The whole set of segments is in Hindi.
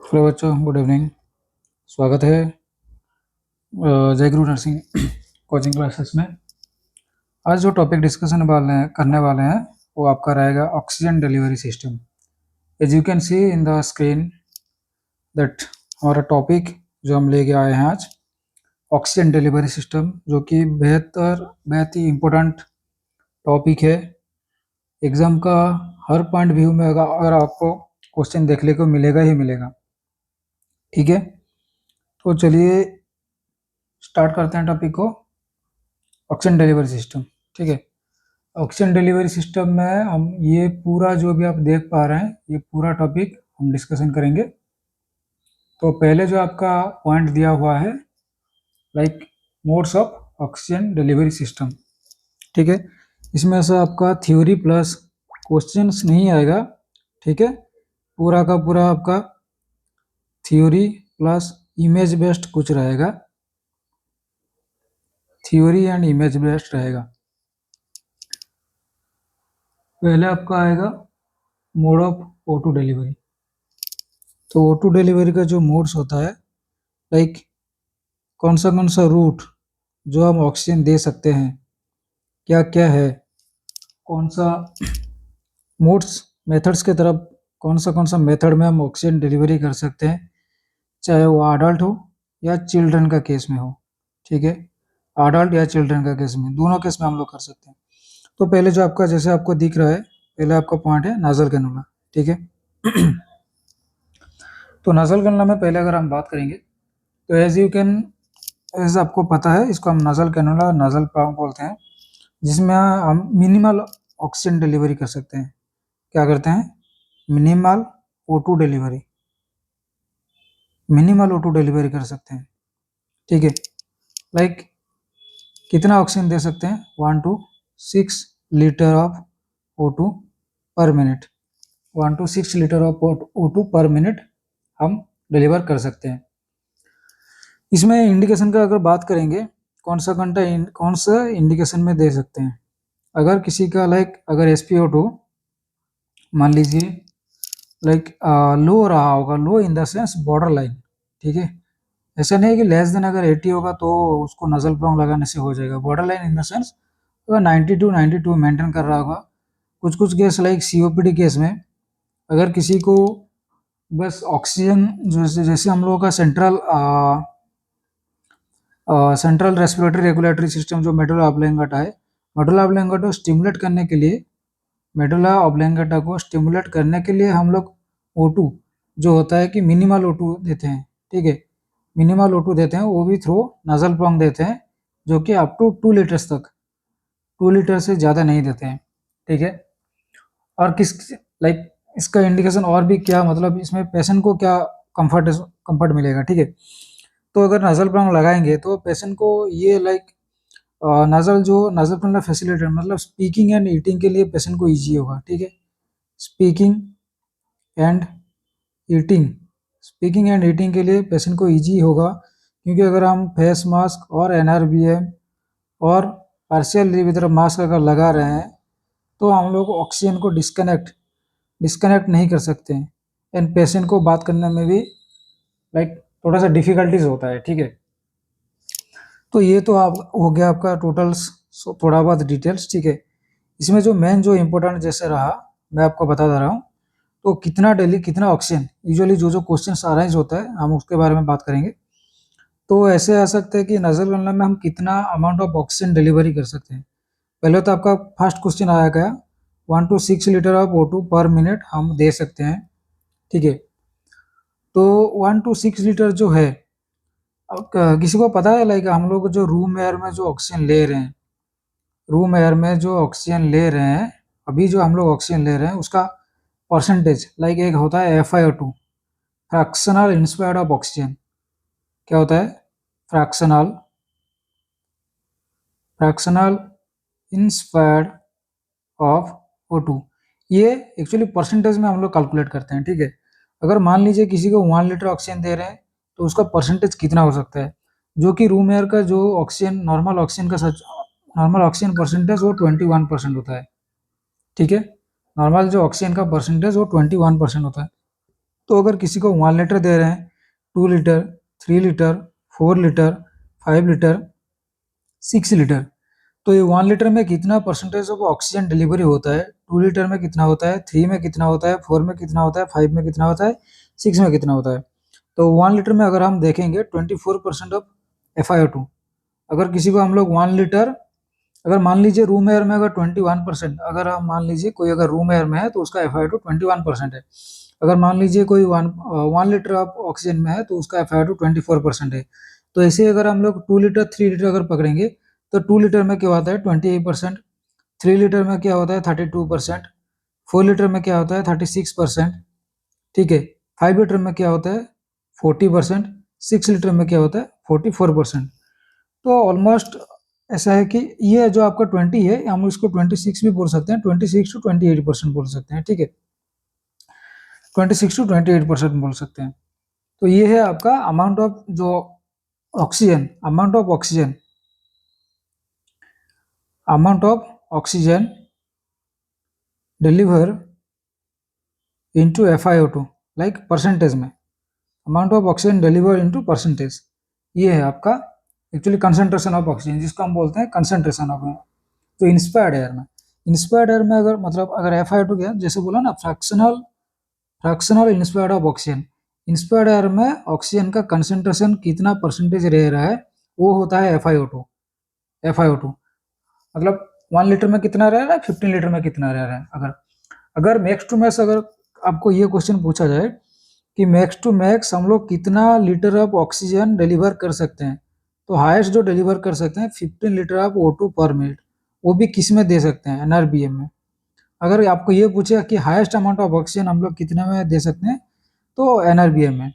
हेलो बच्चों, गुड इवनिंग। स्वागत है जय गुरु नर्सिंग कोचिंग क्लासेस में। आज जो टॉपिक डिस्कशन करने वाले हैं वो आपका रहेगा oxygen delivery system. As you can see in the screen that हमारा टॉपिक जो हम लेके आए हैं आज ऑक्सीजन डिलीवरी सिस्टम, जो कि बेहद ही इम्पोर्टेंट टॉपिक है। एग्जाम का हर पॉइंट व्यू में अगर आपको क्वेश्चन देखने को मिलेगा ही मिलेगा। ठीक है, तो चलिए स्टार्ट करते हैं टॉपिक को। ऑक्सीजन डिलीवरी सिस्टम, ठीक है। ऑक्सीजन डिलीवरी सिस्टम में हम ये पूरा जो भी आप देख पा रहे हैं, ये पूरा टॉपिक हम डिस्कशन करेंगे। तो पहले जो आपका पॉइंट दिया हुआ है like modes of oxygen delivery system, ठीक है। इसमें से आपका थ्योरी प्लस क्वेश्चंस नहीं आएगा, ठीक है। पूरा का पूरा आपका थ्योरी प्लस इमेज बेस्ड कुछ रहेगा, थ्योरी एंड इमेज बेस्ड रहेगा। पहले आपका आएगा मोड ऑफ O2 डिलीवरी। तो O2 डिलीवरी का जो मोड्स होता है लाइक कौन सा रूट जो हम ऑक्सीजन दे सकते हैं, क्या क्या है, कौन सा मोड्स मेथड्स के तरफ कौन सा मेथड में हम ऑक्सीजन डिलीवरी कर सकते हैं, चाहे वो अडल्ट हो या चिल्ड्रन का केस में हो, ठीक है। अडल्ट या चिल्ड्रन का केस में, दोनों केस में हम लोग कर सकते हैं। तो पहले जो आपका जैसे आपको दिख रहा है, पहले आपका पॉइंट है नाजल कैनुला, ठीक है। तो नाजल कैनुला में पहले अगर हम बात करेंगे तो एज आपको पता है, इसको हम नाजल कैनुला नाजल पंप बोलते हैं, जिसमें हम मिनिमल ऑक्सीजन डिलीवरी कर सकते हैं। क्या करते हैं? Minimal O2 delivery, minimal O2 delivery कर सकते हैं, ठीक है। लाइक कितना ऑक्सीजन दे सकते हैं? 1 to 6 लीटर ऑफ O2 पर minute, 1 to 6 litre of O2 पर मिनट हम डिलीवर कर सकते हैं। इसमें इंडिकेशन का अगर बात करेंगे, कौन सा इंडिकेशन में दे सकते हैं। अगर किसी का अगर SpO2 मान लीजिए लो रहा होगा, low in the sense borderline, ठीक है। ऐसा नहीं है कि लेस देन अगर 80 होगा तो उसको नजल प्रोंग लगाने से हो जाएगा। Border line in the sense अगर 92 मेंटेन कर रहा होगा। कुछ केस लाइक COPD केस में अगर किसी को बस ऑक्सीजन जैसे हम लोगों का सेंट्रल रेस्पिरेटरी रेगुलेटरी सिस्टम जो मेडुला ऑब्लोंगेटा है, मेडुला ऑब्लोंगेटा को स्टिमुलेट करने के लिए, मेडुला ऑब्लोंगेटा को स्टिमुलेट करने के लिए हम लोग O2 जो होता है कि मिनिमल O2 देते हैं, ठीक है। मिनिमल O2 देते हैं, वो भी थ्रू नजल प्रोंग देते हैं, जो कि अप टू 2 लीटर्स तक, 2 लीटर से ज़्यादा नहीं देते हैं, ठीक है। और इसका इंडिकेशन और भी क्या, मतलब इसमें पेशेंट को क्या कंफर्ट मिलेगा, ठीक है। तो अगर नजल प्रोंग लगाएंगे तो पेशेंट को ये नजल प्रोंग फैसिलिटेटर मतलब स्पीकिंग एंड ईटिंग के लिए पेशेंट को ईजी होगा, ठीक है। Speaking and eating, speaking and eating के लिए पेशेंट को ईजी होगा, क्योंकि अगर हम फेस मास्क और NRBM और पार्शियल रिविथर मास्क अगर लगा रहे हैं तो हम लोग ऑक्सीजन को डिस्कनेक्ट नहीं कर सकते हैं, एंड पेशेंट को बात करने में भी थोड़ा सा डिफिकल्टीज होता है, ठीक है। तो ये तो आप हो गया आपका टोटल्स, थोड़ा बहुत डिटेल्स, ठीक है। इसमें जो मेन जो इम्पोर्टेंट जैसे रहा मैं आपको बता दे रहा हूँ। तो कितना ऑक्सीजन यूजुअली जो क्वेश्चन अराइज होता है हम उसके बारे में बात करेंगे। तो ऐसे आ सकते हैं कि नजल कैनुला में हम कितना अमाउंट ऑफ ऑक्सीजन डिलीवरी कर सकते हैं। पहले तो आपका फर्स्ट क्वेश्चन आया गया 1 to 6 लीटर ऑफ O2 पर मिनट हम दे सकते हैं, ठीक है। तो 1 to 6 लीटर जो है, किसी को पता है हम लोग जो रूम एयर में जो ऑक्सीजन ले रहे हैं, रूम एयर में जो ऑक्सीजन ले रहे हैं, अभी जो हम लोग ऑक्सीजन ले रहे हैं उसका परसेंटेज एक होता है FiO2, fractional inspired of oxygen. क्या होता है? Fractional inspired of O2। ये एक्चुअली परसेंटेज में हम लोग कैलकुलेट करते हैं, ठीक है। अगर मान लीजिए किसी को 1 लीटर ऑक्सीजन दे रहे हैं तो उसका परसेंटेज कितना हो सकता है, जो कि रूम एयर का जो ऑक्सीजन नॉर्मल ऑक्सीजन परसेंटेज वो 21% होता है, ठीक है। नॉर्मल जो ऑक्सीजन का परसेंटेज वो 21% होता है। तो अगर किसी को 1 लीटर दे रहे हैं, 2 litre, 3 litre, 4 litre, 5 litre, 6 litre, तो ये 1 लीटर में कितना परसेंटेज ऑफ ऑक्सीजन डिलीवरी होता है, 2 लीटर में कितना होता है, 3 में कितना होता है, 4 में कितना होता है, 5 में कितना होता है, 6 में कितना होता है। तो 1 लीटर में अगर हम देखेंगे 24% ऑफ FiO2। अगर किसी को हम लोग 1 लीटर, अगर मान लीजिए रूम एयर में अगर 21%, अगर हम मान लीजिए कोई अगर रूम एयर में है तो उसका FiO2 21% है। अगर मान लीजिए कोई 1 लीटर ऑफ ऑक्सीजन में है तो उसका FiO2 24% है। तो ऐसे अगर हम लोग 2 लीटर 3 लीटर अगर पकड़ेंगे तो 2 लीटर में क्या होता है 28%, 3 लीटर में क्या होता है 32%, 4 लीटर में क्या होता है 36%, ठीक है। 5 लीटर में क्या होता है 40%, 6 लीटर में क्या होता है 44%। तो ऑलमोस्ट ऐसा है कि ये जो आपका 20 है हम इसको 26 भी बोल सकते हैं, 26 टू 28% बोल सकते हैं, ठीक है। 26 टू 28% बोल सकते हैं। तो ये है आपका अमाउंट ऑफ जो oxygen, amount of oxygen deliver into FiO2, like percentage में, amount of oxygen deliver into percentage. ये है आपका एक्चुअली कंसंट्रेशन ऑफ ऑक्सीजन, जिसको हम बोलते हैं कंसंट्रेशन ऑफ। तो इंस्पायर्ड एयर में, अगर मतलब अगर FiO2 गया, जैसे बोला ना fractional inspired of oxygen, inspired air में ऑक्सीजन का कंसंट्रेशन कितना परसेंटेज रह रहा है वो होता है FiO2 मतलब 1 लीटर में कितना रह रहा है, 15 लीटर में कितना रह रहा है। अगर अगर मैक्स टू मैक्स अगर आपको ये क्वेश्चन पूछा जाए कि मैक्स टू मैक्स हम लोग कितना लीटर ऑफ ऑक्सीजन डिलीवर कर सकते हैं, तो हाईएस्ट जो डिलीवर कर सकते हैं 15 लीटर ऑफ O2 पर मिनट, वो भी किस में दे सकते हैं, NRBM में। अगर आपको ये पूछे कि हाईएस्ट अमाउंट ऑफ ऑक्सीजन हम लोग कितने में दे सकते हैं, तो NRBM में,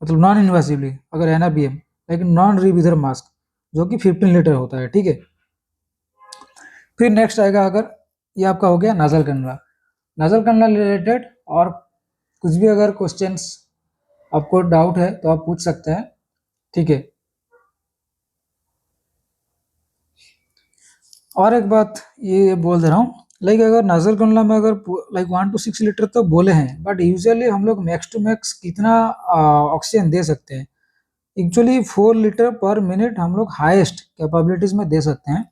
मतलब नॉन इन्वेसिवली अगर NRBM, लेकिन नॉन रिब्रीदर मास्क जो कि 15 लीटर होता है, ठीक है। फिर नेक्स्ट आएगा, अगर ये आपका हो गया नाजल कन्नला रिलेटेड, और कुछ भी अगर क्वेश्चंस आपको डाउट है तो आप पूछ सकते हैं, ठीक है। और एक बात ये बोल दे रहा हूँ, लाइक अगर नाजल कन्नला में अगर लाइक 1 to 6 लीटर तो बोले हैं, बट यूजुअली हम लोग मैक्स टू मैक्स कितना ऑक्सीजन दे सकते हैं, एक्चुअली 4 लीटर पर मिनट हम लोग हाईएस्ट कैपेबिलिटीज में दे सकते हैं।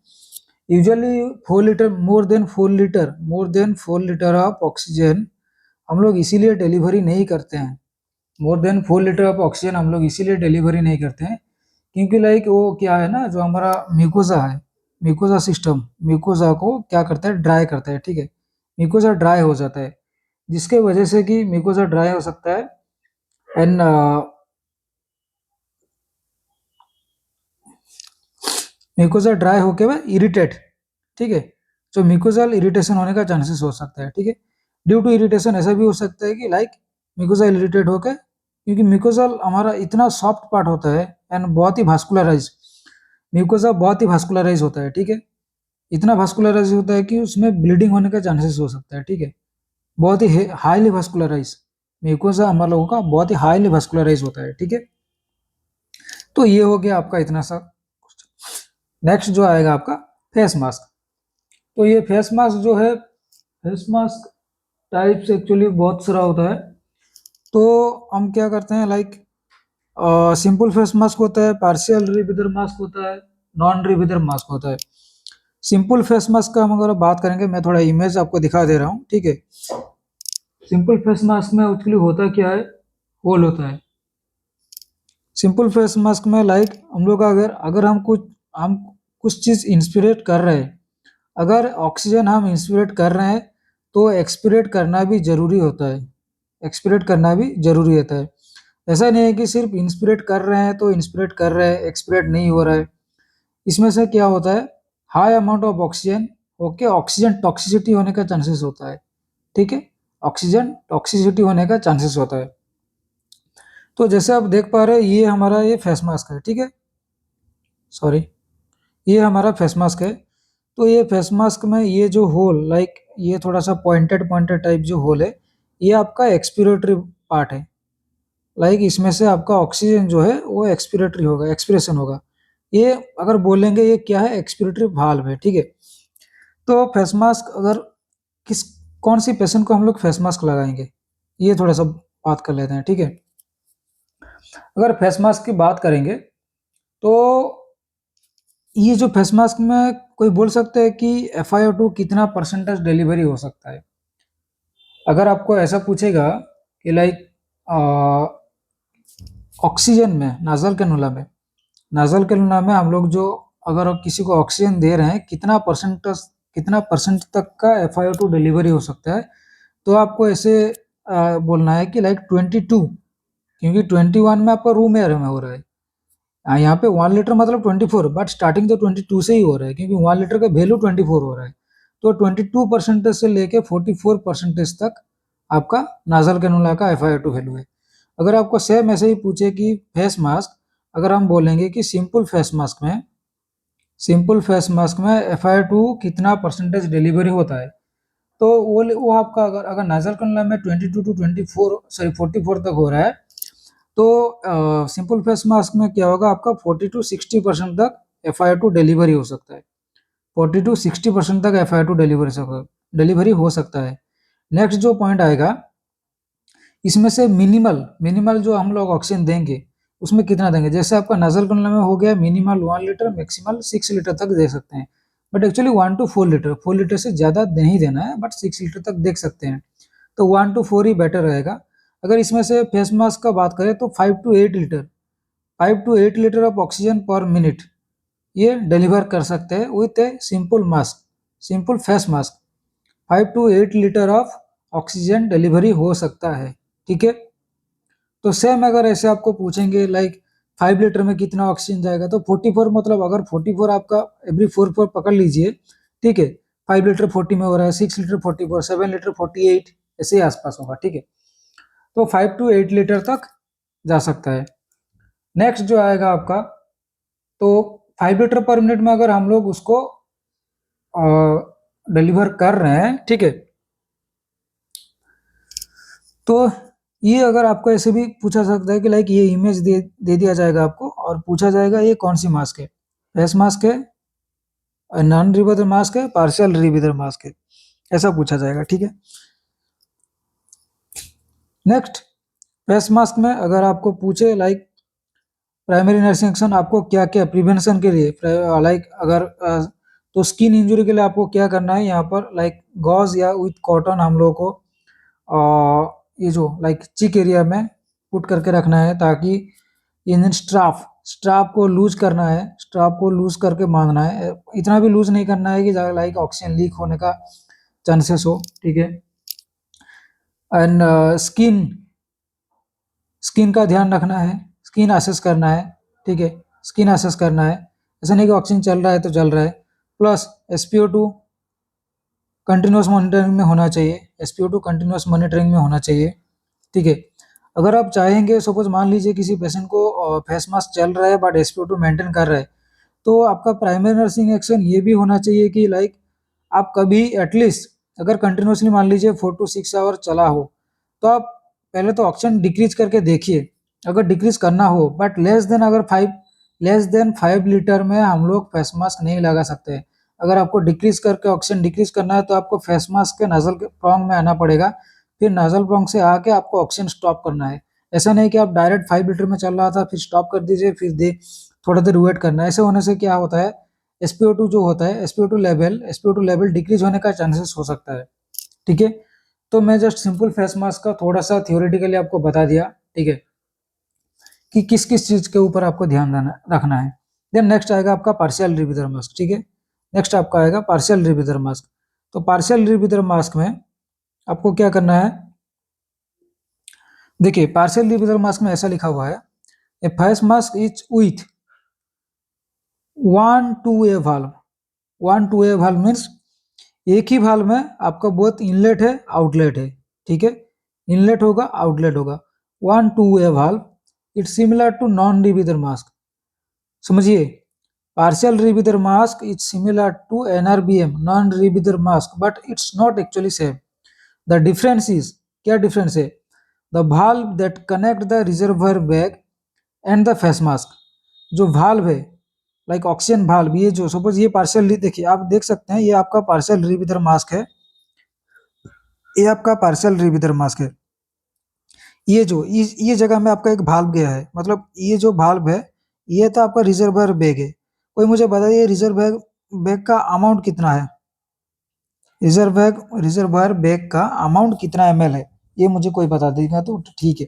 Usually 4 litre, more than 4 litre of oxygen हम लोग इसीलिए डिलीवरी नहीं करते हैं, more than 4 litre of oxygen हम लोग इसीलिए डिलीवरी नहीं करते हैं, क्योंकि लाइक वो क्या है ना, जो हमारा म्यूकोजा है, म्यूकोजा सिस्टम, म्यूकोजा को क्या करता है, ड्राई करता है, ठीक है। म्यूकोजा ड्राई हो जाता है, जिसके वजह से कि म्यूकोजा ड्राई हो सकता है, एंड म्यूकोजा ड्राई होके वह इरिटेट, ठीक है। तो म्यूकोजल इरिटेशन होने का चांसेस हो सकता है, ठीक है। ड्यू टू इरिटेशन ऐसा भी हो सकता है कि लाइक म्यूकोजा इरिटेट होके, क्योंकि म्यूकोजल हमारा इतना सॉफ्ट पार्ट होता है एंड बहुत ही भास्कुलराइज, म्यूकोजा बहुत ही भास्कुलराइज होता है, ठीक है। इतना भास्कुलराइज होता है कि उसमें ब्लीडिंग होने का चांसेस हो सकता है, ठीक है। बहुत ही हाईली भास्कुलराइज म्यूकोजा हमारे लोगों का बहुत ही हाईली भास्कुलराइज होता है, ठीक है। तो ये हो गया आपका इतना सा। नेक्स्ट जो आएगा आपका फेस मास्क। तो ये फेस मास्क जो है, फेस मास्क टाइप्स एक्चुअली बहुत सारा होता है। तो हम क्या करते हैं, लाइक सिंपल फेस मास्क होता है, पार्शियल रिब्रीदर मास्क होता है, नॉन रिब्रीदर मास्क होता है। सिंपल फेस मास्क का हम अगर बात करेंगे, मैं थोड़ा इमेज आपको दिखा दे रहा हूँ, ठीक है। सिंपल फेस मास्क में एक्चुअली होता क्या है, होल होता है। सिंपल फेस मास्क में लाइक हम लोग अगर अगर हम कुछ चीज़ इंस्पिरेट कर रहे हैं, अगर ऑक्सीजन हम इंस्पिरेट कर रहे हैं तो एक्सपिरेट करना भी जरूरी होता है, एक्सपिरेट करना भी जरूरी होता है। ऐसा नहीं है कि सिर्फ इंस्पिरेट कर रहे हैं तो इंस्पिरेट कर रहे हैं, एक्सपिरेट नहीं हो रहा है। इसमें से क्या होता है, high amount of oxygen okay, oxygen toxicity होने का चांसेस होता है, ठीक है। ऑक्सीजन टॉक्सिसिटी होने का चांसेस होता है। तो जैसे आप देख पा रहे हैं, ये हमारा ये फेस मास्क है, ठीक है। सॉरी, ये हमारा फेस मास्क है। तो ये फेस मास्क में ये जो होल, लाइक ये थोड़ा सा पॉइंटेड पॉइंटेड टाइप जो होल है, ये आपका एक्सपिरेटरी पार्ट है। लाइक इसमें से आपका ऑक्सीजन जो है वो एक्सपिरेटरी होगा, एक्सपिरेशन होगा। ये अगर बोलेंगे ये क्या है, एक्सपिरेटरी वाल्व है, ठीक है। तो फेस मास्क अगर किस कौन सी पेशेंट को हम लोग फेस मास्क लगाएंगे, ये थोड़ा सा बात कर लेते हैं, ठीक है। अगर फेस मास्क की बात करेंगे तो ये जो फेस मास्क में कोई बोल सकता है कि FiO2 कितना परसेंटेज डिलीवरी हो सकता है। अगर आपको ऐसा पूछेगा कि लाइक ऑक्सीजन में नाजल कैनुला में हम लोग जो अगर किसी को ऑक्सीजन दे रहे हैं कितना परसेंट तक का FiO2 डिलीवरी हो सकता है, तो आपको ऐसे बोलना है कि लाइक 22, क्योंकि 21 में आपका रूम एयर में हो रहा है। यहाँ पे 1 लीटर मतलब 24, बट स्टार्टिंग तो 22 से ही हो रहा है, क्योंकि 1 लीटर का वैल्यू 24 हो रहा है। तो 22% से लेके 44% तक आपका नाजल कैनुला का FiO2 वैल्यू है। अगर आपको सेम ऐसे ही पूछे कि फेस मास्क, अगर हम बोलेंगे कि सिंपल फेस मास्क में FiO2 कितना परसेंटेज डिलीवरी होता है, तो वो आपका अगर नाजल कैनुला में 22 टू 24 सॉरी 44 तक हो रहा है, तो सिंपल फेस मास्क में क्या होगा, आपका 40 टू 60% तक FiO2 डिलीवरी हो सकता है। 40 टू 60% तक FiO2 डिलीवरी हो सकता है। नेक्स्ट जो पॉइंट आएगा, इसमें से मिनिमल जो हम लोग ऑक्सीजन देंगे उसमें कितना देंगे। जैसे आपका नजल कैनुला में हो गया मिनिमल 1 लीटर, मैक्सिमल 6 लीटर तक दे सकते हैं, बट एक्चुअली 1 टू 4 लीटर से ज़्यादा नहीं देना है, बट 6 लीटर तक देख सकते हैं। तो 1 टू 4 ही बेटर रहेगा। अगर इसमें से फेस मास्क का बात करें तो 5 टू 8 लीटर ऑफ ऑक्सीजन पर मिनट ये डिलीवर कर सकते हैं with a simple face mask. 5 to 8 litre of oxygen delivery हो सकता है, ठीक है। तो सेम अगर ऐसे आपको पूछेंगे लाइक 5 लीटर में कितना ऑक्सीजन जाएगा, तो 44 मतलब अगर 44 आपका एवरी 4 पकड़ लीजिए, ठीक है। 5 लीटर 40 में हो रहा है, 6 लीटर 44, 7 लीटर 48, ऐसे ही आसपास होगा, ठीक है। तो 5 टू 8 लीटर तक जा सकता है। नेक्स्ट जो आएगा आपका, तो 5 लीटर पर मिनट में अगर हम लोग उसको डिलीवर कर रहे हैं, ठीक है, तो ये अगर आपको ऐसे भी पूछा सकता है कि लाइक ये इमेज दे दिया जाएगा आपको और पूछा जाएगा ये कौन सी मास्क है, फेस मास्क है, नॉन रिबेदर मास्क है, पार्शियल रिबेदर मास्क है, ऐसा पूछा जाएगा, ठीक है। नेक्स्ट, फेस मास्क में अगर आपको पूछे लाइक प्राइमरी नर्सिंग एक्शन आपको क्या क्या प्रिवेंशन के लिए, लाइक अगर तो स्किन इंजरी के लिए आपको क्या करना है, यहाँ पर लाइक गॉज या विथ कॉटन हम लोगों को ये जो लाइक चिक एरिया में पुट करके रखना है, ताकि इंजन स्ट्राफ को लूज करना है, स्ट्राफ को लूज करके बांधना है। इतना भी लूज नहीं करना है कि लाइक ऑक्सीजन लीक होने का चांसेस हो, ठीक है। एंड स्किन का ध्यान रखना है, स्किन असेस करना है, ठीक है, स्किन असेस करना है। ऐसा नहीं कि ऑक्सीजन चल रहा है तो चल रहा है। प्लस SpO2 कंटिन्यूस मॉनिटरिंग में होना चाहिए, SpO2 कंटिन्यूस मॉनिटरिंग में होना चाहिए, ठीक है। अगर आप चाहेंगे, सपोज मान लीजिए किसी पेशेंट को फेस मास्क चल रहा है बट SpO2 मेंटेन कर रहा है, तो आपका प्राइमरी नर्सिंग एक्शन ये भी होना चाहिए कि लाइक आप कभी एटलीस्ट अगर कंटिन्यूसली मान लीजिए 4 टू 6 आवर चला हो, तो आप पहले तो ऑक्सीजन डिक्रीज करके देखिए। अगर डिक्रीज करना हो बट लेस देन 5 लीटर में हम लोग फेस मास्क नहीं लगा सकते। अगर आपको डिक्रीज करके ऑक्सीजन डिक्रीज करना है तो आपको फेस मास्क के नजल के प्रोंग में आना पड़ेगा, फिर नजल प्रोंग से आके आपको ऑक्सीजन स्टॉप करना है। ऐसा नहीं कि आप डायरेक्ट 5 लीटर में चल रहा था फिर स्टॉप कर दीजिए, फिर थोड़ा देर वेट करना है। ऐसे होने से क्या होता है, SpO2 जो होता है, SpO2 लेवल डिक्रीज होने का चांसेस हो सकता है, ठीक है। तो मैं जस्ट सिंपल फेस मास्क का थोड़ा सा थियोरेटिकली आपको बता दिया, ठीक है, कि किस किस चीज के ऊपर आपको ध्यान रखना है। देन नेक्स्ट आएगा आपका पार्शियल रिबीदर मास्क, ठीक है। नेक्स्ट आपका आएगा पार्शियल रिबीदर मास्क। तो पार्शियल रिबीदर मास्क में आपको क्या करना है, देखिए पार्शियल रिबीदर मास्क में ऐसा लिखा हुआ है, a face mask is with 1 to a valve means एक ही वाल्व में आपका बोथ इनलेट है आउटलेट है, ठीक है, इनलेट होगा आउटलेट होगा। 1 to a valve it's similar to non rebreather mask. समझिए, partial rebreather mask is similar to NRBM non rebreather mask, but it's not actually same. The difference is, क्या डिफरेंस है, the valve that connect the reservoir bag and the face mask. जो वाल्व है लाइक ऑक्सीजन वाल्व, ये जो सपोज ये पार्शियल, देखिए आप देख सकते हैं ये आपका पार्शियल रिबीदर मास्क है, ये आपका पार्शियल रिबीदर मास्क है। ये जगह में आपका एक भाल्व गया है, मतलब ये जो भाल्व है ये तो आपका रिजर्वायर बैग है। कोई मुझे बताइए रिजर्वायर बैग का अमाउंट कितना है? रिजर्वायर बैग का अमाउंट कितना ml है, ये मुझे कोई बता देगा तो ठीक है।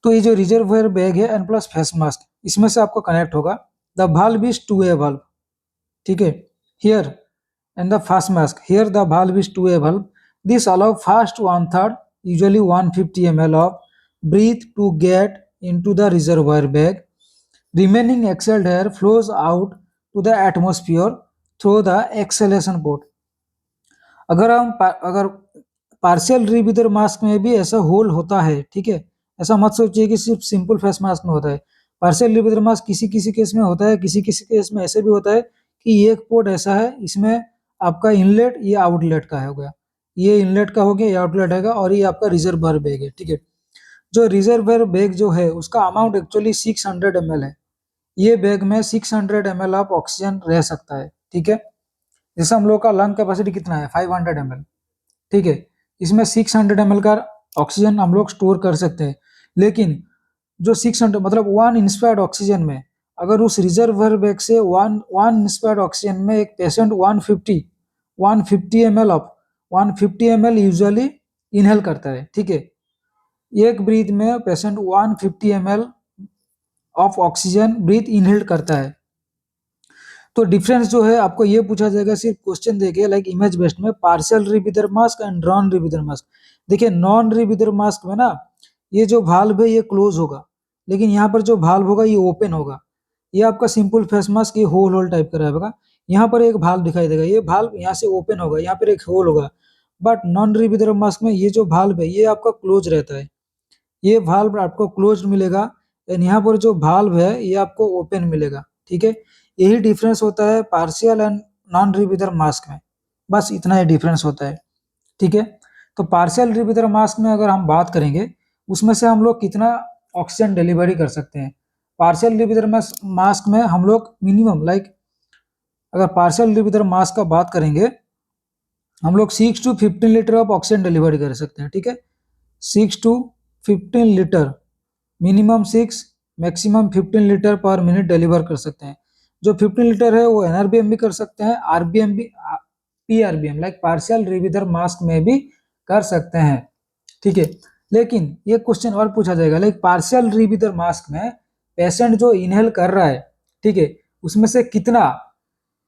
तो ये जो रिजर्वायर बैग है एन प्लस फेस मास्क, इसमें से आपको कनेक्ट होगा। The valve is to a valve, ठीक है। Here and the fast mask, here the valve is two a valve. This allow fast one third, usually 150 ml of breath to get into the reservoir bag. Remaining exhaled air flows out to the atmosphere through the exhalation port. अगर पार्शियल रिब्रीदर मास्क में भी ऐसा होल होता है, ठीक है। ऐसा मत सोचिए कि सिर्फ सिंपल फेस मास्क में होता है। पार्शियल रिब्रीदर मास्क किसी किसी केस में होता है, किसी किसी केस में ऐसे भी होता है कि एक पोर्ट ऐसा है, इसमें आपका इनलेट ये आउटलेट का हो गया, ये इनलेट का हो गया, ये आउटलेट है, और ये आपका रिजर्वायर बैग है, ठीक है। जो रिजर्वायर बैग जो है उसका अमाउंट एक्चुअली 600 ml है। ये बैग में 600 ml ऑफ ऑक्सीजन रह सकता है, ठीक है। जैसे हम लोग का लंग कैपेसिटी कितना है 500 ml, ठीक है। इसमें 600 ml का ऑक्सीजन हम लोग स्टोर कर सकते हैं। लेकिन जो 600 मतलब वन इंस्पायर्ड ऑक्सीजन में, अगर उस रिजर्वायर बैग से वन वन इंस्पायर्ड ऑक्सीजन में एक patient 150 ml of 150 ml usually inhale करता है, ठीक है। एक ब्रीथ में patient 150 ml of oxygen breath inhale करता है। तो डिफरेंस जो है आपको ये पूछा जाएगा सिर्फ क्वेश्चन देके, लाइक इमेज बेस्ड में, partial rebreather mask and non rebreather mask. देखिए नॉन रिब्रीदर मास्क में ना ये जो भाल्व है ये क्लोज होगा, लेकिन यहाँ पर जो भाल्व होगा ये ओपन होगा। ये आपका सिंपल फेस मास्क ये होल टाइप का रहेगा। यहाँ पर एक भाल्व दिखाई देगा, ये भाल्व यहाँ से ओपन होगा, यहाँ पर एक होल होगा। बट नॉन रिब्रीदर मास्क में ये जो भाल्व है ये आपका क्लोज रहता है, ये भाल्व आपको क्लोज मिलेगा, एंड यहाँ पर जो भाल्व है ये आपको ओपन मिलेगा, ठीक है। यही डिफरेंस होता है partial and non rebreather mask में, बस इतना ही डिफरेंस होता है, ठीक है। तो पार्शियल रिब्रीदर मास्क में अगर हम बात करेंगे, उसमें से हम लोग कितना ऑक्सीजन डिलीवरी कर सकते हैं। पार्शियल रिब्रीदर मास्क में हम लोग मिनिमम लाइक, अगर पार्शियल रिब्रीदर मास्क का बात करेंगे, हम लोग 6 to 15 litre of oxygen delivery कर सकते हैं, ठीक है। 6 to 15 litre, minimum 6 maximum 15 litre पर मिनट डिलीवर कर सकते हैं। जो 15 लीटर है वो एनआरबीएम भी कर सकते हैं, आरबीएम भी, पीआरबीएम लाइक पार्शियल रिब्रीदर मास्क में भी कर सकते हैं, ठीक है। लेकिन ये क्वेश्चन और पूछा जाएगा, लाइक पार्शियल रिब्रीदर मास्क में पेशेंट जो इनहेल कर रहा है, ठीक है, उसमें से कितना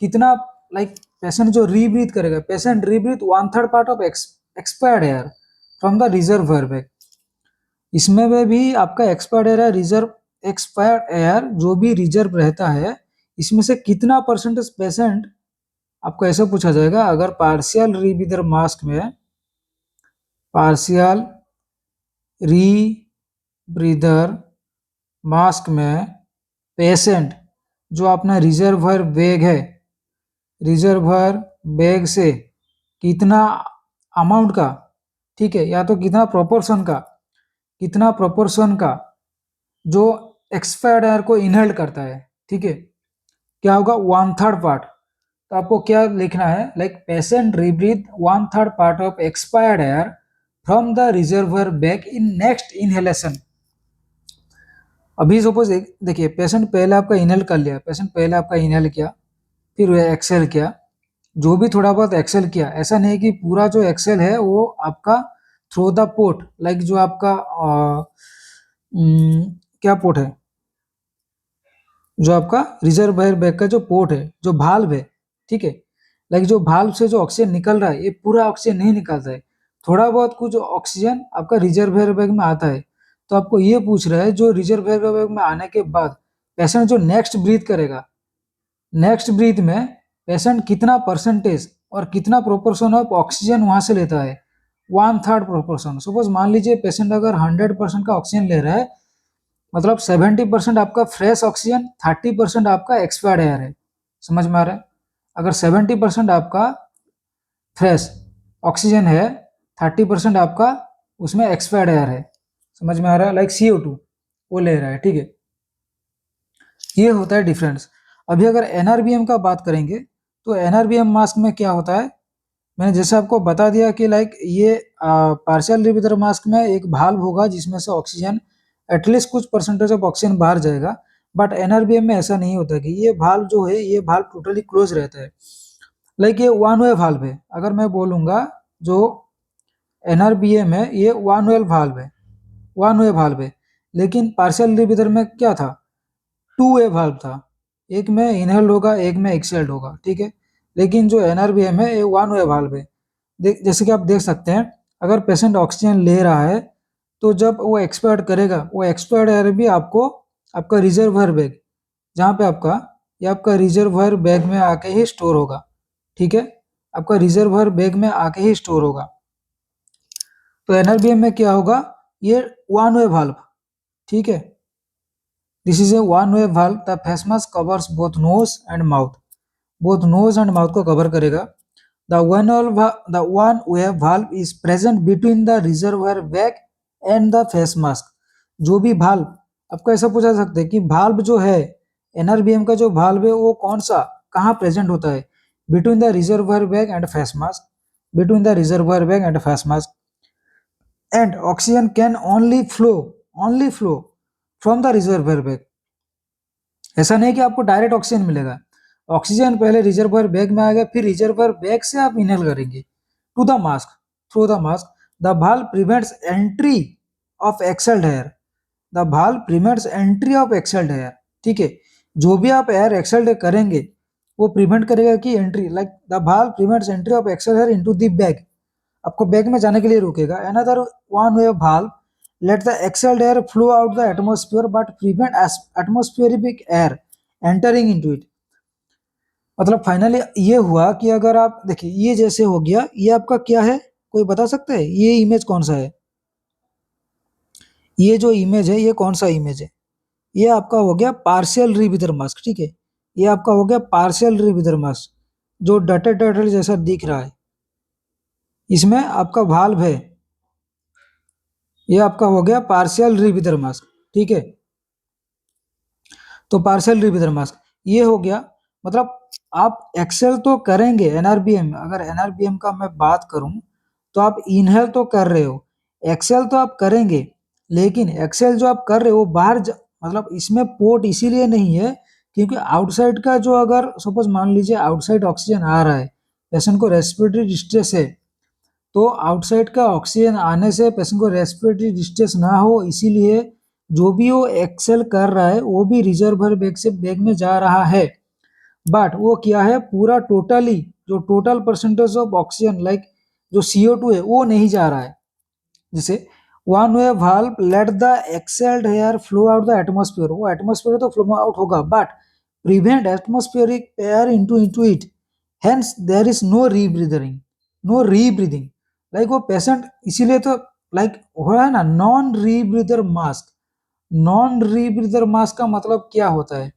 कितना लाइक पेशेंट जो रीब्रीथ करेगा, patient rebreathe 1/3 part of expired air from the reservoir bag. इसमें में भी आपका एक्सपायर्ड एयर है, रिजर्व एक्सपायर्ड एयर जो भी रिजर्व रहता है, इसमें से कितना परसेंटेज पेशेंट, आपको ऐसा पूछा जाएगा। अगर पार्शियल रिब्रीदर मास्क में, पार्शियल रीब्रीदर मास्क में पेशेंट जो अपना रिजर्वायर बैग है, रिजर्वायर बैग से कितना अमाउंट का, ठीक है, या तो कितना प्रोपोर्शन का जो एक्सपायर्ड एयर को इनहेल्ड करता है, ठीक है, क्या होगा 1/3 पार्ट। तो आपको क्या लिखना है, like patient rebreathe 1/3 part of expired air from the reservoir bag in next inhalation. अभी सपोज देखिए पेशेंट पहले आपका इनहेल कर लिया, पेशेंट पहले आपका इनहेल किया, फिर वह एक्सेल किया, जो भी थोड़ा बहुत एक्सेल किया, ऐसा नहीं कि पूरा जो एक्सेल है वो आपका थ्रू द पोर्ट, लाइक जो आपका क्या पोर्ट है, जो आपका रिजर्वायर बैग का जो पोर्ट है, जो भाल्व है, ठीक है, लाइक जो भाल्व से जो ऑक्सीजन निकल रहा है ये पूरा ऑक्सीजन नहीं निकलता है, थोड़ा बहुत कुछ ऑक्सीजन आपका रिजर्वायर बैग में आता है। तो आपको ये पूछ रहा है जो रिजर्वायर बैग में आने के बाद पेशेंट जो नेक्स्ट ब्रीथ करेगा, नेक्स्ट ब्रीथ में पेशेंट कितना परसेंटेज और कितना प्रोपोर्शन ऑफ ऑक्सीजन वहां से लेता है, 1/3 प्रोपोर्शन। सपोज मान लीजिए पेशेंट अगर 100% का ऑक्सीजन ले रहा है, मतलब 70% आपका फ्रेश ऑक्सीजन, 30% आपका एक्सपायर्ड एयर है, समझ में आ रहा है। अगर 70% आपका फ्रेश ऑक्सीजन है, 30% आपका उसमें एक्सपायर्ड एयर है, समझ में आ रहा है, लाइक CO2 वो ले रहा है, ठीक है। ये होता है डिफरेंस। अभी अगर एनआरबीएम का बात करेंगे, तो एनआरबीएम मास्क में क्या होता है, मैंने जैसे आपको बता दिया कि लाइक ये पार्शियल रिपीटर मास्क में एक भाल्व होगा जिसमें से ऑक्सीजन एटलीस्ट कुछ परसेंटेज ऑफ ऑक्सीजन बाहर जाएगा, बट एनआरबीएम में ऐसा नहीं होता कि ये भाल्व जो है ये भाल्व टोटली क्लोज रहता है। लाइक ये वन वे भाल्व है। अगर मैं बोलूँगा जो एनआरबीएम है ये वन वे भाल्व है, लेकिन पार्शियल रिपीटर में क्या था, टू वे भाल्व था। एक में इनहेल्ड होगा, एक में एक्सहेल्ड होगा, ठीक है। लेकिन जो एनआरबीएम है ये वन वे भाल्व है। जैसे कि आप देख सकते हैं, अगर पेशेंट ऑक्सीजन ले रहा है तो जब वो एक्सपायर्ड करेगा, वो एक्सपायर्ड एयर भी आपको आपका रिजर्वायर बैग, जहाँ पे आपका रिजर्वायर बैग में आके ही स्टोर होगा, ठीक है। आपका रिजर्वायर बैग में आके ही स्टोर होगा। तो एनआरबीएम में क्या होगा, ये वन वे भाल्व, ठीक है। This is a one way valve. The face mask covers both nose and mouth, both nose and mouth को कवर करेगा। The one way valve is present between the reservoir bag and the face mask. जो भी भाल्व, आपको ऐसा पूछा सकते हैं कि भाल्व जो है एनआरबीएम का जो भाल्व है वो कौन सा कहाँ प्रेजेंट होता है, between the reservoir bag and face mask, between the reservoir bag and face mask, and oxygen can only flow from the reservoir bag. ऐसा नहीं कि आपको डायरेक्ट ऑक्सीजन मिलेगा, ऑक्सीजन पहले रिजर्वायर बैग में आएगा, फिर रिजर्वायर बैग से आप इनहेल करेंगे to the mask, through the mask. The valve prevents entry of exhaled air, the valve prevents entry of exhaled air, ठीक है। जो भी आप एयर एक्सेल्ड करेंगे वो प्रिवेंट करेगा कि entry, like the valve prevents entry of exhaled air into the bag, आपको बैग में जाने के लिए रोकेगा। Another one way valve let the exhaled air flow out the atmosphere but prevent atmospheric air entering into it। मतलब फाइनली ये हुआ कि अगर आप देखिए ये जैसे हो गया, ये आपका क्या है, कोई बता सकता है ये इमेज कौन सा है, ये जो इमेज है ये कौन सा इमेज है, ये आपका हो गया पार्शियल रिबीदर मास्क, ठीक है। ये आपका हो गया पार्शियल रिबीदर मास्क, जो डटे डटे जैसा दिख रहा है, इसमें आपका भाल्व है, ये आपका हो गया पार्शियल रिबीदर मास्क, ठीक है। तो पार्शियल रिबीदर मास्क ये हो गया। मतलब आप एक्सेल तो करेंगे एनआरबीएम, अगर एनआरबीएम का मैं बात करूं तो आप इनहेल तो कर रहे हो, एक्सेल तो आप करेंगे, लेकिन एक्सेल जो आप कर रहे हो बाहर मतलब इसमें पोर्ट इसीलिए नहीं है क्योंकि आउटसाइड का जो, अगर सपोज मान लीजिए आउटसाइड ऑक्सीजन आ रहा है, पेशेंट को रेस्पिरेटरी डिस्ट्रेस है, तो आउटसाइड का ऑक्सीजन आने से पेशेंट को रेस्पिरेटरी डिस्ट्रेस ना हो, इसीलिए जो भी वो एक्सेल कर रहा है वो भी रिजर्वायर बैग से बैग में जा रहा है, बट वो क्या है पूरा टोटली जो total percentage of oxygen like जो CO2 है वो नहीं जा रहा है। जैसे one way valve let the exhaled air flow out the atmosphere, वो एटमॉस्फेयर तो फ्लो आउट होगा but prevent atmospheric air into it, hence there is no rebreathing. Like वो पेशेंट इसीलिए तो लाइक हो रहा है ना non rebreather mask. Non rebreather mask का मतलब क्या होता है,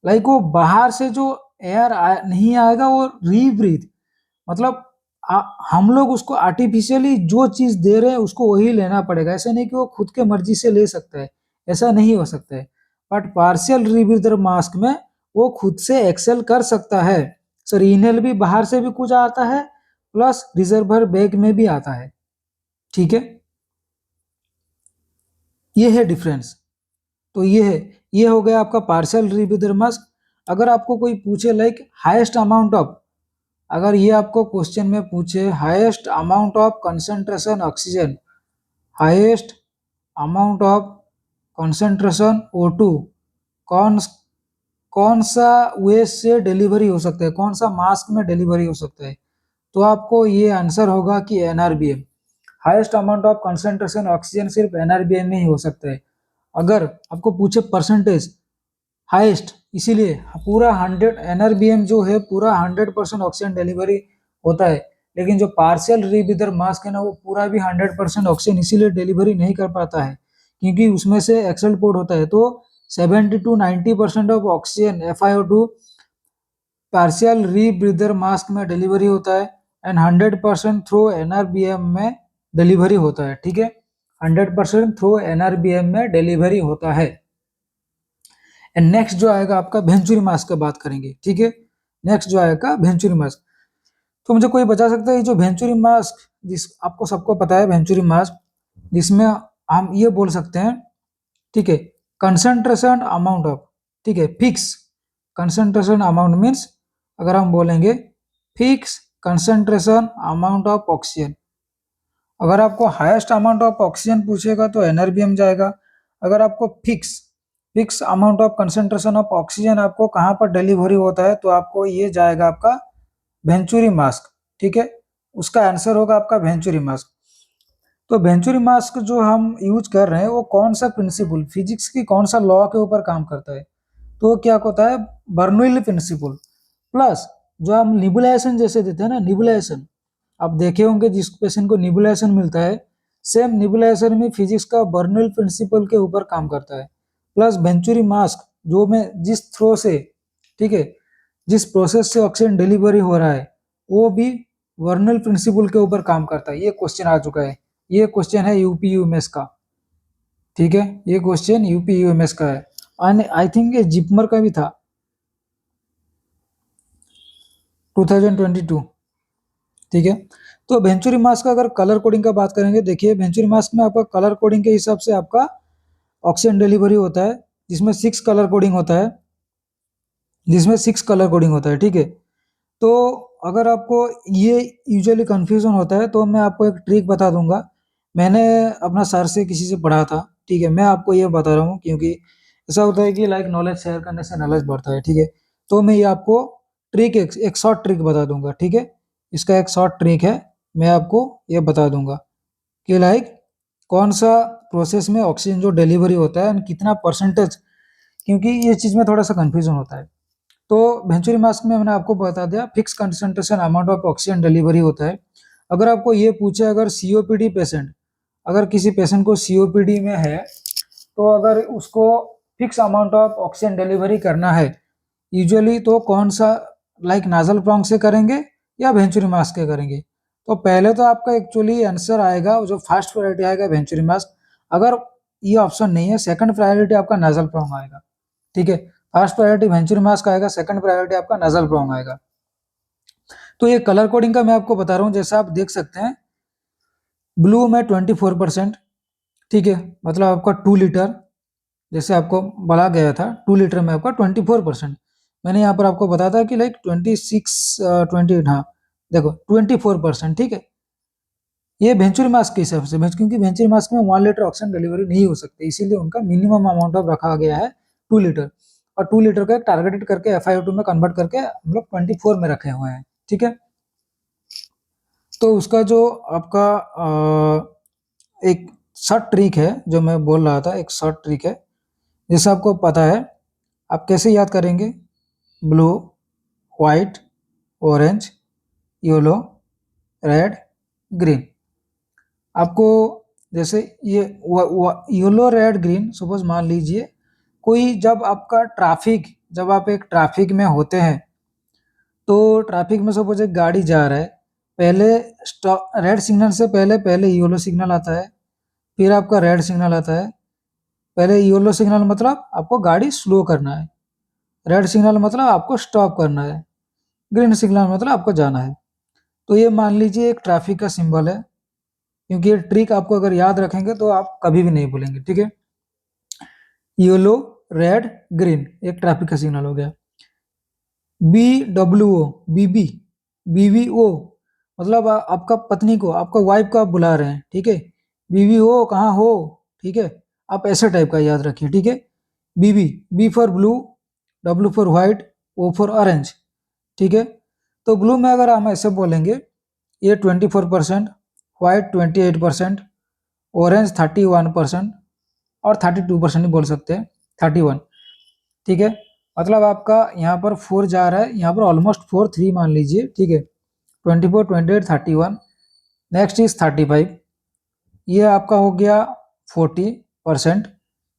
लाइक वो बाहर से जो एयर नहीं आएगा वो रीब्रीथ, मतलब हम लोग उसको आर्टिफिशियली जो चीज दे रहे हैं उसको वही लेना पड़ेगा, ऐसा नहीं कि वो खुद के मर्जी से ले सकता है, ऐसा नहीं हो सकता है। बट पार्शियल रीब्रीदर मास्क में वो खुद से एक्सेल कर सकता है, सर इनहेल भी बाहर से भी कुछ आता है प्लस रिजर्वर बैग में भी आता है, ठीक है। ये है डिफरेंस। तो ये है, ये हो गया आपका पार्शियल रिब्रीदर मास्क। अगर आपको कोई पूछे लाइक हाईएस्ट अमाउंट ऑफ, अगर ये आपको क्वेश्चन में पूछे highest amount of concentration oxygen, highest amount of concentration O2 कौन कौन सा वे से डिलीवरी हो सकता है, कौन सा मास्क में डिलीवरी हो सकता है, तो आपको ये आंसर होगा कि NRBM. Highest amount of concentration oxygen सिर्फ एनआरबीएम में ही हो सकता है। अगर आपको पूछे परसेंटेज हाईएस्ट, इसीलिए पूरा 100 एनआरबीएम जो है पूरा 100% ऑक्सीजन डिलीवरी होता है, लेकिन जो पार्शियल रिब्रीदर मास्क है ना वो पूरा भी 100% ऑक्सीजन इसीलिए डिलीवरी नहीं कर पाता है क्योंकि उसमें से एक्सेल पोर्ट होता है। तो 70 to 90% of oxygen FiO2 partial rebreather mask में डिलीवरी होता है एंड 100% थ्रू एनआरबीएम में डिलीवरी होता है, ठीक है। 100% थ्रू एनआरबीएम में डिलीवरी होता है। एंड नेक्स्ट जो आएगा आपका वेंचुरी मास्क का बात करेंगे, ठीक है। नेक्स्ट जो आएगा वेंचुरी मास्क। तो मुझे कोई बता सकता है ये जो वेंचुरी मास्क, जिस आपको सबको पता है वेंचुरी मास्क, जिसमें हम ये बोल सकते हैं, ठीक है, कंसंट्रेशन अमाउंट ऑफ, ठीक है, फिक्स कंसंट्रेशन अमाउंट मीन्स अगर हम बोलेंगे fix concentration amount of oxygen, अगर आपको हाईएस्ट अमाउंट ऑफ ऑक्सीजन पूछेगा तो एनआरबीएम जाएगा। अगर आपको fix fix amount of concentration of oxygen आपको कहाँ पर डिलीवरी होता है तो आपको ये जाएगा आपका वेंचुरी मास्क, ठीक है, उसका आंसर होगा आपका वेंचुरी मास्क। तो वेंचुरी मास्क जो हम यूज कर रहे हैं वो कौन सा प्रिंसिपल, फिजिक्स की कौन सा लॉ के ऊपर काम करता है, तो वो क्या होता है, बर्नौली प्रिंसिपल प्लस जो हम निबुलाइजेशन जैसे देते हैं ना, निबुलाइजेशन आप देखे होंगे जिस पेशेंट को निबुलाइजेशन मिलता है, सेम निबुलाइजेशन में फिजिक्स का बर्नौली प्रिंसिपल के ऊपर काम करता है। प्लस वेंचुरी मास्क जो मैं जिस थ्रो से, ठीक है, जिस प्रोसेस से ऑक्सीजन डिलीवरी हो रहा है वो भी वर्नल प्रिंसिपल के ऊपर काम करता है। ये क्वेश्चन आ चुका है, ये क्वेश्चन है यूपी यूएमएस का, ठीक है, ये क्वेश्चन यूपी यूएमएस का है, और आई थिंक ये जिपमर का भी था 2022, ठीक है। तो वेंचुरी मास्क का अगर कलर कोडिंग का बात करेंगे, देखिए वेंचुरी मास्क में आपका कलर कोडिंग के हिसाब से आपका ऑक्सीजन डिलीवरी होता है, जिसमें 6 कलर कोडिंग होता है, जिसमें 6 कलर कोडिंग होता है, ठीक है। तो अगर आपको ये यूजुअली कन्फ्यूजन होता है तो मैं आपको एक ट्रिक बता दूंगा, मैंने अपना सर से किसी से पढ़ा था, ठीक है, मैं आपको ये बता रहा हूँ क्योंकि ऐसा होता है कि लाइक नॉलेज शेयर करने से नॉलेज बढ़ता है, ठीक है। तो मैं ये आपको ट्रिक एक शॉर्ट ट्रिक बता दूंगा, ठीक है, इसका एक शॉर्ट ट्रिक है, मैं आपको ये बता दूंगा कि लाइक कौन सा प्रोसेस में ऑक्सीजन जो डिलीवरी होता है कितना परसेंटेज, क्योंकि ये चीज़ में थोड़ा सा कन्फ्यूजन होता है। तो वेंचुरी मास्क में मैंने आपको बता दिया fix concentration amount of oxygen delivery होता है। अगर आपको ये पूछे अगर सीओपीडी पेशेंट, अगर किसी पेशेंट को सीओपीडी में है तो अगर उसको fix amount of oxygen delivery करना है यूजुअली तो कौन सा, लाइक नाजल प्रोंग से करेंगे या वेंचुरी मास्क से करेंगे, तो पहले तो आपका एक्चुअली आंसर आएगा जो फर्स्ट प्रायोरिटी आएगा वेंचुरी मास्क। अगर ये ऑप्शन नहीं है सेकंड प्रायोरिटी आपका नाजल प्रोंग आएगा, ठीक है, फर्स्ट प्रायोरिटी वेंचुरी मास्क आएगा, सेकंड प्रायोरिटी आपका नाजल प्रोंग आएगा। तो ये कलर कोडिंग का मैं आपको बता रहा हूँ, जैसा आप देख सकते हैं ब्लू में 24%, ठीक है, मतलब आपका 2 लीटर, जैसे आपको बोला गया था 2 लीटर में आपका 24%, मैंने यहाँ पर आपको बताया था कि लाइक 26 हाँ देखो 24%, ठीक है। ये वेंचुरी मास्क के हिसाब से, क्योंकि वेंचुरी मास्क में 1 लीटर ऑक्सीजन डिलीवरी नहीं हो सकती, इसीलिए उनका मिनिमम अमाउंट ऑफ रखा गया है 2 लीटर, और 2 लीटर का एक टारगेटेड करके FiO2 में कन्वर्ट करके हम लोग 24 में रखे हुए हैं, ठीक है। तो उसका जो आपका एक शॉर्ट ट्रिक है जो मैं बोल रहा था, एक शॉर्ट ट्रिक है, जैसे आपको पता है आप कैसे याद करेंगे, blue, white, orange, yellow, red, green. आपको जैसे ये येलो रेड ग्रीन, सपोज मान लीजिए कोई जब आपका ट्रैफिक, जब आप एक ट्रैफिक में होते हैं तो ट्रैफिक में सपोज एक गाड़ी जा रहा है, पहले स्टॉप रेड सिग्नल से पहले पहले येलो सिग्नल आता है, फिर आपका रेड सिग्नल आता है। पहले येलो सिग्नल मतलब आपको गाड़ी स्लो करना है, रेड सिग्नल मतलब आपको स्टॉप करना है, ग्रीन सिग्नल मतलब आपको जाना है। तो ये मान लीजिए एक ट्रैफिक का सिंबल है, क्योंकि ये ट्रिक आपको अगर याद रखेंगे तो आप कभी भी नहीं भूलेंगे, ठीक है। येलो, रेड, ग्रीन एक ट्रैफिक का सिग्नल हो गया। BWO, BB, BBO मतलब आपका पत्नी को, आपका वाइफ को आप बुला रहे हैं, ठीक है, BBO कहाँ हो, ठीक है, आप ऐसे टाइप का याद रखिए, ठीक है। BB, B for blue, W for white, O for orange, ठीक है। तो ब्लू में अगर हम ऐसे बोलेंगे ये 24%, व्हाइट 28%, ऑरेंज 31% और 32% ही बोल सकते हैं, 31, ठीक है। मतलब आपका यहाँ पर 4 जा रहा है, यहाँ पर ऑलमोस्ट 4 3 मान लीजिए, ठीक है, 24 28 31, नेक्स्ट इज 35, ये आपका हो गया 40%,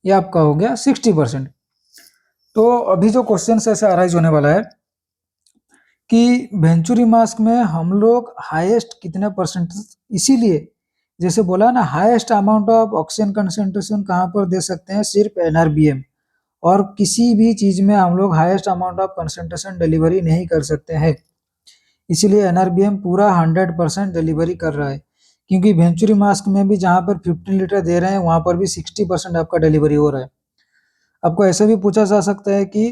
ये आपका हो गया 60%। तो अभी जो क्वेश्चन ऐसे अराइज होने वाला है कि वेंचुरी मास्क में हम लोग हाईएस्ट कितने परसेंटेज, इसीलिए जैसे बोला ना highest amount of oxygen concentration कहाँ पर दे सकते हैं, सिर्फ एनआरबीएम, और किसी भी चीज में हम लोग highest amount of concentration delivery नहीं कर सकते हैं। इसीलिए एनआरबीएम पूरा 100% डिलीवरी कर रहा है, क्योंकि वेंचुरी मास्क में भी जहाँ पर 15 लीटर दे रहे हैं वहाँ पर भी 60% आपका डिलीवरी हो रहा है। आपको ऐसे भी पूछा जा सकता है कि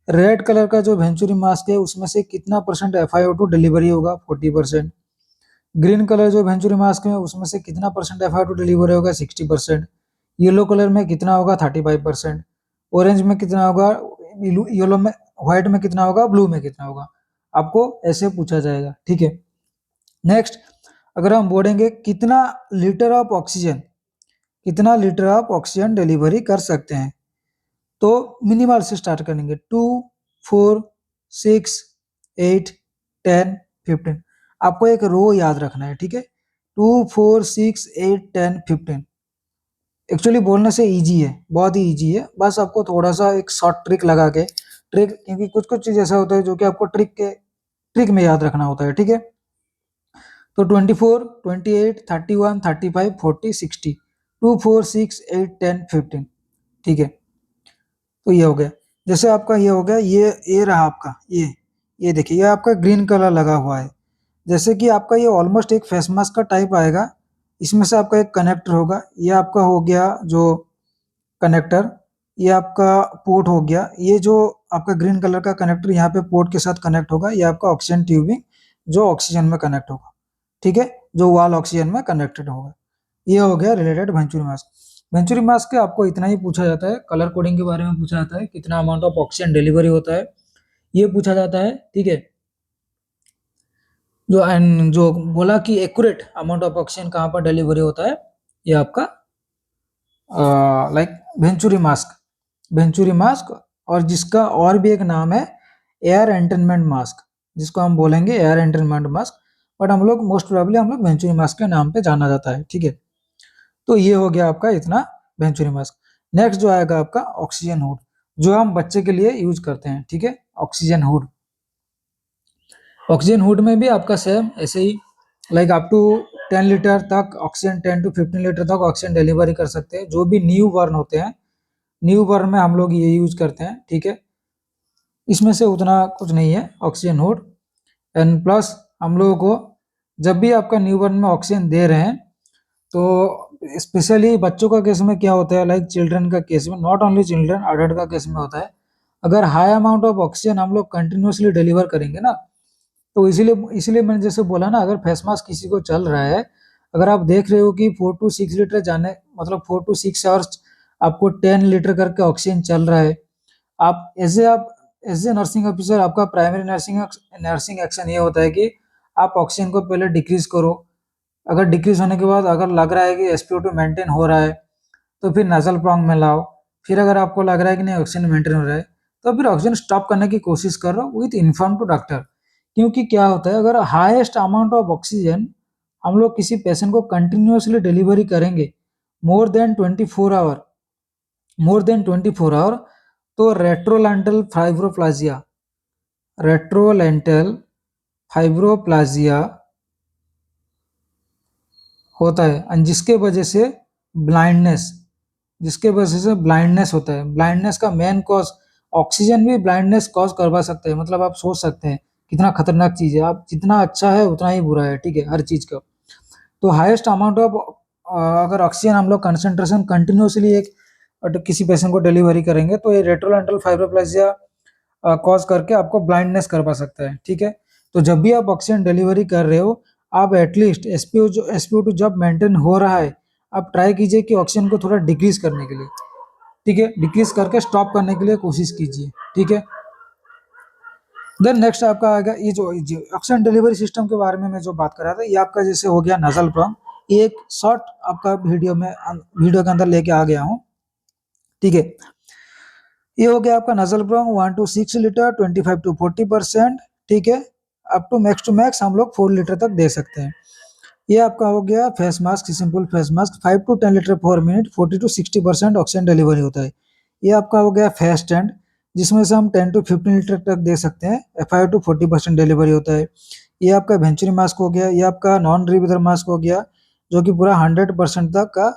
रेड कलर का जो वेंचुरी मास्क है उसमें से कितना परसेंट FiO2 डिलीवरी होगा, 40%। ग्रीन कलर जो वेंचुरी मास्क है उसमें से कितना परसेंट FiO2 डिलीवरी होगा, 60%। येलो कलर में कितना होगा, 35%। ऑरेंज में कितना होगा, येलो में, व्हाइट में कितना होगा, ब्लू में कितना होगा, आपको ऐसे पूछा जाएगा, ठीक है। नेक्स्ट, अगर हम बोलेंगे कितना लीटर ऑफ ऑक्सीजन, कितना लीटर ऑफ ऑक्सीजन डिलीवरी कर सकते हैं, तो मिनिमल से स्टार्ट करेंगे, 2, 4, 6, 8, 10, 15। आपको एक रो याद रखना है, ठीक है। 2, 4, 6, 8, 10, 15 एक्चुअली बोलने से इजी है, बहुत ही इजी है, बस आपको थोड़ा सा एक शॉर्ट ट्रिक लगा के, ट्रिक, क्योंकि कुछ कुछ चीज ऐसा होता है जो कि आपको ट्रिक में याद रखना होता है, ठीक है। तो 24, 28, 31, 35, 40, 60, 2, 4, 6, 8, 10, 15, ठीक है। तो ये हो गया, जैसे आपका ये हो गया, ये रहा आपका, ये देखिए, ये आपका ग्रीन कलर लगा हुआ है। जैसे कि आपका ये ऑलमोस्ट एक फेस मास्क का टाइप आएगा, इसमें से आपका एक कनेक्टर होगा, ये आपका हो गया जो कनेक्टर, ये आपका पोर्ट हो गया, ये जो आपका ग्रीन कलर का कनेक्टर यहाँ पे पोर्ट के साथ कनेक्ट होगा, ये आपका ऑक्सीजन ट्यूबिंग जो ऑक्सीजन में कनेक्ट होगा, ठीक है, जो वाल ऑक्सीजन में कनेक्टेड होगा। ये हो गया related venturi mask. Venturi mask के आपको इतना ही पूछा जाता है, कलर कोडिंग के बारे में पूछा जाता है, कितना अमाउंट ऑफ ऑक्सीजन डिलीवरी होता है ये पूछा जाता है, ठीक है। जो बोला कि एक्यूरेट अमाउंट ऑफ ऑक्सीजन कहाँ पर डिलीवरी होता है, ये आपका लाइक वेंचुरी मास्क, और जिसका और भी एक नाम है एयर एंटेनमेंट मास्क, जिसको हम बोलेंगे एयर एंटेनमेंट मास्क, बट हम लोग मोस्ट प्रोबेबली हम लोग वेंचुरी मास्क के नाम पे जाना जाता है, ठीक है। तो ये हो गया आपका इतना वेंचुरी मास्क। नेक्स्ट जो आएगा आपका ऑक्सीजन हुड, जो हम बच्चे के लिए यूज करते हैं, ठीक है, ऑक्सीजन हुड। ऑक्सीजन हुड में भी आपका सेम ऐसे ही, लाइक अप टू 10 लीटर तक ऑक्सीजन, 10 to 15 लीटर तक ऑक्सीजन डिलीवरी कर सकते हैं, जो भी न्यू बर्न होते हैं, न्यू बर्न में हम लोग ये यूज करते हैं, ठीक है। इसमें से उतना कुछ नहीं है ऑक्सीजन हुड। एंड प्लस हम लोगों को जब भी आपका न्यू बर्न में ऑक्सीजन दे रहे हैं, तो स्पेशली बच्चों का केस में क्या होता है, लाइक चिल्ड्रन का केस में, नॉट ओनली चिल्ड्रन, अडल्ट का केस में होता है, अगर हाई अमाउंट ऑफ ऑक्सीजन हम लोग कंटिन्यूसली डिलीवर करेंगे ना, तो इसीलिए इसीलिए मैंने जैसे बोला ना, अगर फेस मास्क किसी को चल रहा है, अगर आप देख रहे हो कि 4 to 6 लीटर जाने, मतलब 4 to 6 आवर्स आपको 10 लीटर करके ऑक्सीजन चल रहा है, आप एज ए नर्सिंग ऑफिसर, आपका प्राइमरी नर्सिंग एक्शन ये होता है कि आप ऑक्सीजन को पहले डिक्रीज करो। अगर डिक्रीज होने के बाद अगर लग रहा है कि SpO2 मेंटेन हो रहा है, तो फिर नजल प्रोंग में लाओ। फिर अगर आपको लग रहा है कि नहीं ऑक्सीजन मेंटेन हो रहा है, तो फिर ऑक्सीजन स्टॉप करने की कोशिश करो विथ इन्फॉर्म टू डॉक्टर। क्योंकि क्या होता है, अगर हाईएस्ट अमाउंट ऑफ ऑक्सीजन हम लोग किसी पेशेंट को कंटिन्यूसली डिलीवरी करेंगे मोर देन 24 आवर, तो रेट्रोलेंटल फाइब्रोप्लाजिया होता है, और जिसके वजह से ब्लाइंडनेस होता है। ब्लाइंडनेस का मेन कॉज, ऑक्सीजन भी ब्लाइंडनेस कॉज करवा सकते हैं, मतलब आप सोच सकते हैं कितना खतरनाक चीज है, आप जितना अच्छा है उतना ही बुरा है, ठीक है, हर चीज का। तो हाईएस्ट अमाउंट ऑफ अगर ऑक्सीजन हम लोग कंसंट्रेशन कंटिन्यूसली एक किसी पेशेंट को डिलीवरी करेंगे, तो ये रेट्रोलेंटल फाइब्रोप्लाजिया कॉज करके आपको ब्लाइंडनेस करवा सकता है, ठीक है। तो जब भी आप ऑक्सीजन डिलीवरी कर रहे हो, आप एटलीस्ट SpO2 जब मेंटेन हो रहा है, आप ट्राई कीजिए कि ऑक्सीजन को थोड़ा डिक्रीज करने के लिए, ठीक है, डिक्रीज करके स्टॉप करने के लिए कोशिश कीजिए, ठीक है। देन नेक्स्ट आपका आएगा ये जो ऑक्सीजन डिलीवरी सिस्टम के बारे में मैं जो बात कर रहा था, ये आपका जैसे हो गया नजल प्रोंग, ये एक शॉर्ट आपका वीडियो के अंदर लेके आ गया हूँ, ठीक है। ये हो गया आपका nasal prong 1 to 6 litre, 25 to 40%, ठीक है। अप टू मैक्स हम लोग 4 लीटर तक दे सकते हैं। ये आपका हो गया face mask, simple face mask, 5 to 10 litre पर मिनट, 40 to 60% ऑक्सीजन डिलीवरी होता है। ये आपका हो गया फेस स्टैंड, जिसमें से हम 10 to 15 लीटर तक दे सकते हैं, FiO2 40% डिलीवरी होता है। ये आपका वेंचुरी मास्क हो गया, ये आपका नॉन रिब्रीदर मास्क हो गया, जो कि पूरा 100% तक का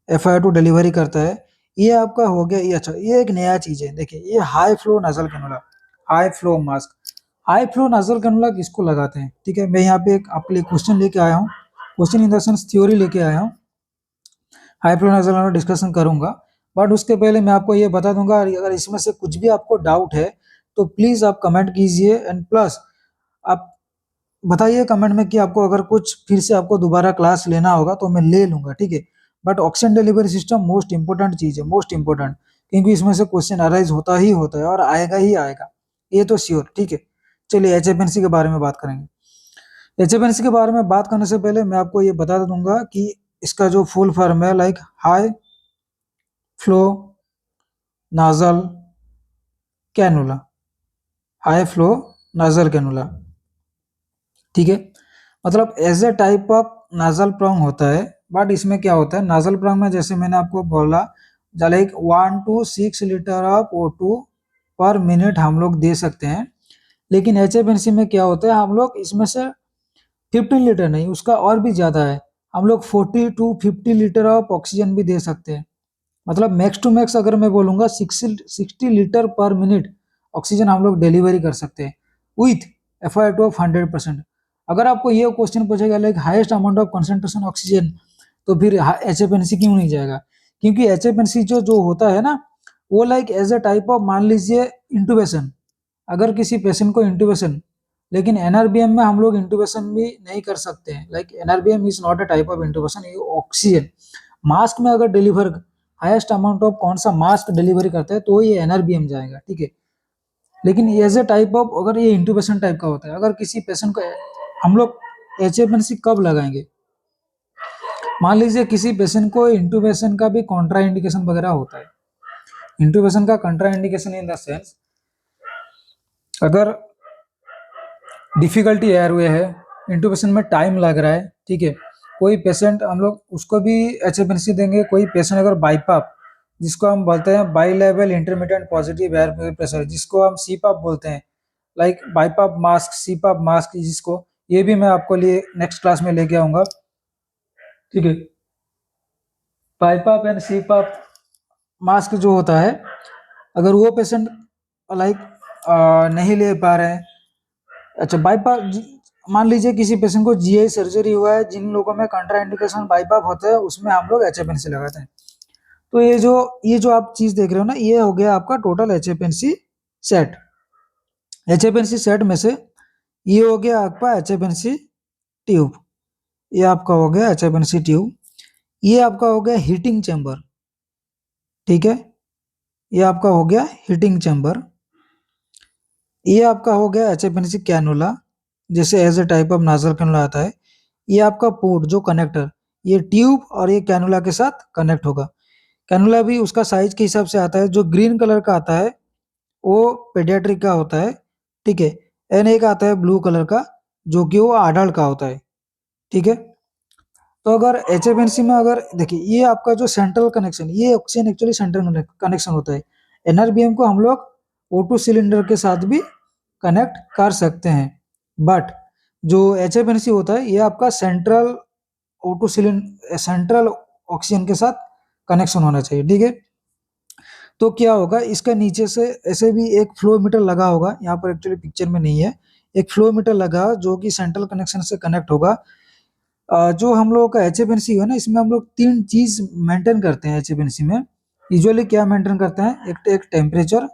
FiO2 डिलीवरी करता है। ये आपका हो गया, ये अच्छा, ये एक नया चीज है, देखिए, ये high flow nasal cannula, high flow mask, high flow nasal cannula किसको लगाते हैं? ठीक है, मैं यहाँ पे एक आपके लिए क्वेश्चन लेके आया हूँ, question in the sense theory लेके आया हूँ। High flow nasal cannula discussion करूंगा, बट उसके पहले मैं आपको ये बता दूंगा, अगर इसमें से कुछ भी आपको डाउट है तो प्लीज आप कमेंट कीजिए, एंड प्लस आप बताइए कमेंट में कि आपको अगर कुछ फिर से आपको दोबारा क्लास लेना होगा तो मैं ले लूंगा, ठीक है। But oxygen delivery system most important चीज है, मोस्ट इंपॉर्टेंट, क्योंकि इसमें से क्वेश्चन अराइज होता ही होता है और आएगा ही आएगा, ये तो श्योर, ठीक है। चलिए एच के बारे में बात करेंगे। एच के बारे में बात करने से पहले मैं आपको ये बता दूंगा कि इसका जो फुल फॉर्म है like high flow nasal cannula, high flow nasal cannula, ठीक है। मतलब as a type of nasal prong होता है, बट इसमें क्या होता है नाजल प्रोंग में, जैसे मैंने आपको बोला, like 1 to 6 litre of O2 पर मिनट हम लोग दे सकते हैं। लेकिन HFNC में क्या होता है, हम लोग इसमें से 15 लीटर नहीं, उसका और भी ज़्यादा है, हम लोग 40 to 50 लीटर ऑफ ऑक्सीजन भी दे सकते हैं। मतलब मैक्स टू मैक्स अगर मैं बोलूँगा 60 लीटर पर मिनट ऑक्सीजन हम लोग डिलीवरी कर सकते हैं विथ FiO2 ऑफ 100%। अगर आपको ये क्वेश्चन पूछेगा like highest amount of concentration oxygen, तो फिर HFNC क्यों नहीं जाएगा? क्योंकि HFNC जो होता है ना, वो like as a type of, मान लीजिए इंटूबेशन, अगर किसी पेशेंट को इंटूबेशन, लेकिन एनआरबीएम में हम लोग इंटूबेशन भी नहीं कर सकते हैं, like NRBM is not a type of intubation, ये ऑक्सीजन मास्क में अगर डिलीवर हाईएस्ट अमाउंट ऑफ कौन सा मास्क डिलीवरी करता है तो ये एनआरबीएम जाएगा, ठीक है। लेकिन एज ए टाइप ऑफ अगर ये इंटूबेशन टाइप का होता है, अगर किसी पेशेंट को हम लोग HFNC कब लगाएंगे? मान लीजिए किसी पेशेंट को इंटूबेशन का भी कॉन्ट्रा इंडिकेशन वगैरह होता है। इंटूबेशन का Contra indication in the sense, अगर डिफिकल्टी एयरवे है, इंटूबेशन में टाइम लग रहा है, ठीक है, कोई पेशेंट हम लोग उसको भी HFNC देंगे। कोई पेशेंट अगर बाईपाप, जिसको हम बोलते हैं by level intermediate positive air pressure, जिसको हम सीपाप बोलते हैं, लाइक बाईपाप मास्क, सीपाप मास्क, जिसको ये भी मैं आपको लिए नेक्स्ट क्लास में लेके आऊंगा, ठीक है। बाईपाप एंड सीपाप मास्क जो होता है, अगर वो पेशेंट लाइक नहीं ले पा रहे हैं, अच्छा बाईपास, मान लीजिए किसी पेशेंट को GI सर्जरी हुआ है, जिन लोगों में कंट्रा इंडिकेशन बाईपाप होता है, उसमें हम लोग HFNC लगाते हैं। तो ये जो आप चीज देख रहे हो ना, ये हो गया आपका total HFNC set. HFNC set में से ये हो गया आपका HFNC ट्यूब, ये आपका हो गया HFNC ट्यूब, ये आपका हो गया हीटिंग चैम्बर, ठीक है, ये आपका हो गया हीटिंग चैम्बर, ये आपका हो गया HFNC कैनुला, जैसे as a type of nasal cannula आता है। ये आपका पोर्ट जो कनेक्टर, ये ट्यूब और ये कैनुला के साथ कनेक्ट होगा। कैनुला भी उसका साइज के हिसाब से आता है, जो ग्रीन कलर का आता है वो पेडियाट्रिक का होता है, ठीक है। एंड एक आता है ब्लू कलर का, जो कि वो अडल्ट का होता है, ठीक है। तो अगर HFNC में अगर देखिए, ये आपका जो सेंट्रल कनेक्शन, ये ऑक्सीजन एक्चुअली सेंट्रल कनेक्शन होता है। NRBM को हम लोग O2 सिलेंडर के साथ भी कनेक्ट कर सकते हैं, बट जो HFNC होता है ये आपका central O2 cylinder, central oxygen के साथ कनेक्शन होना चाहिए, ठीक है। तो क्या होगा, इसका नीचे से ऐसे भी एक फ्लो मीटर लगा होगा, यहाँ पर एक्चुअली पिक्चर में नहीं है, एक फ्लो मीटर लगा जो कि सेंट्रल कनेक्शन से कनेक्ट होगा। जो हम लोगों का HFNC है ना, इसमें हम लोग 3 चीज मेंटेन करते हैं HFNC में। यूजुअली क्या मेंटेन करते हैं, एक टेम्परेचर,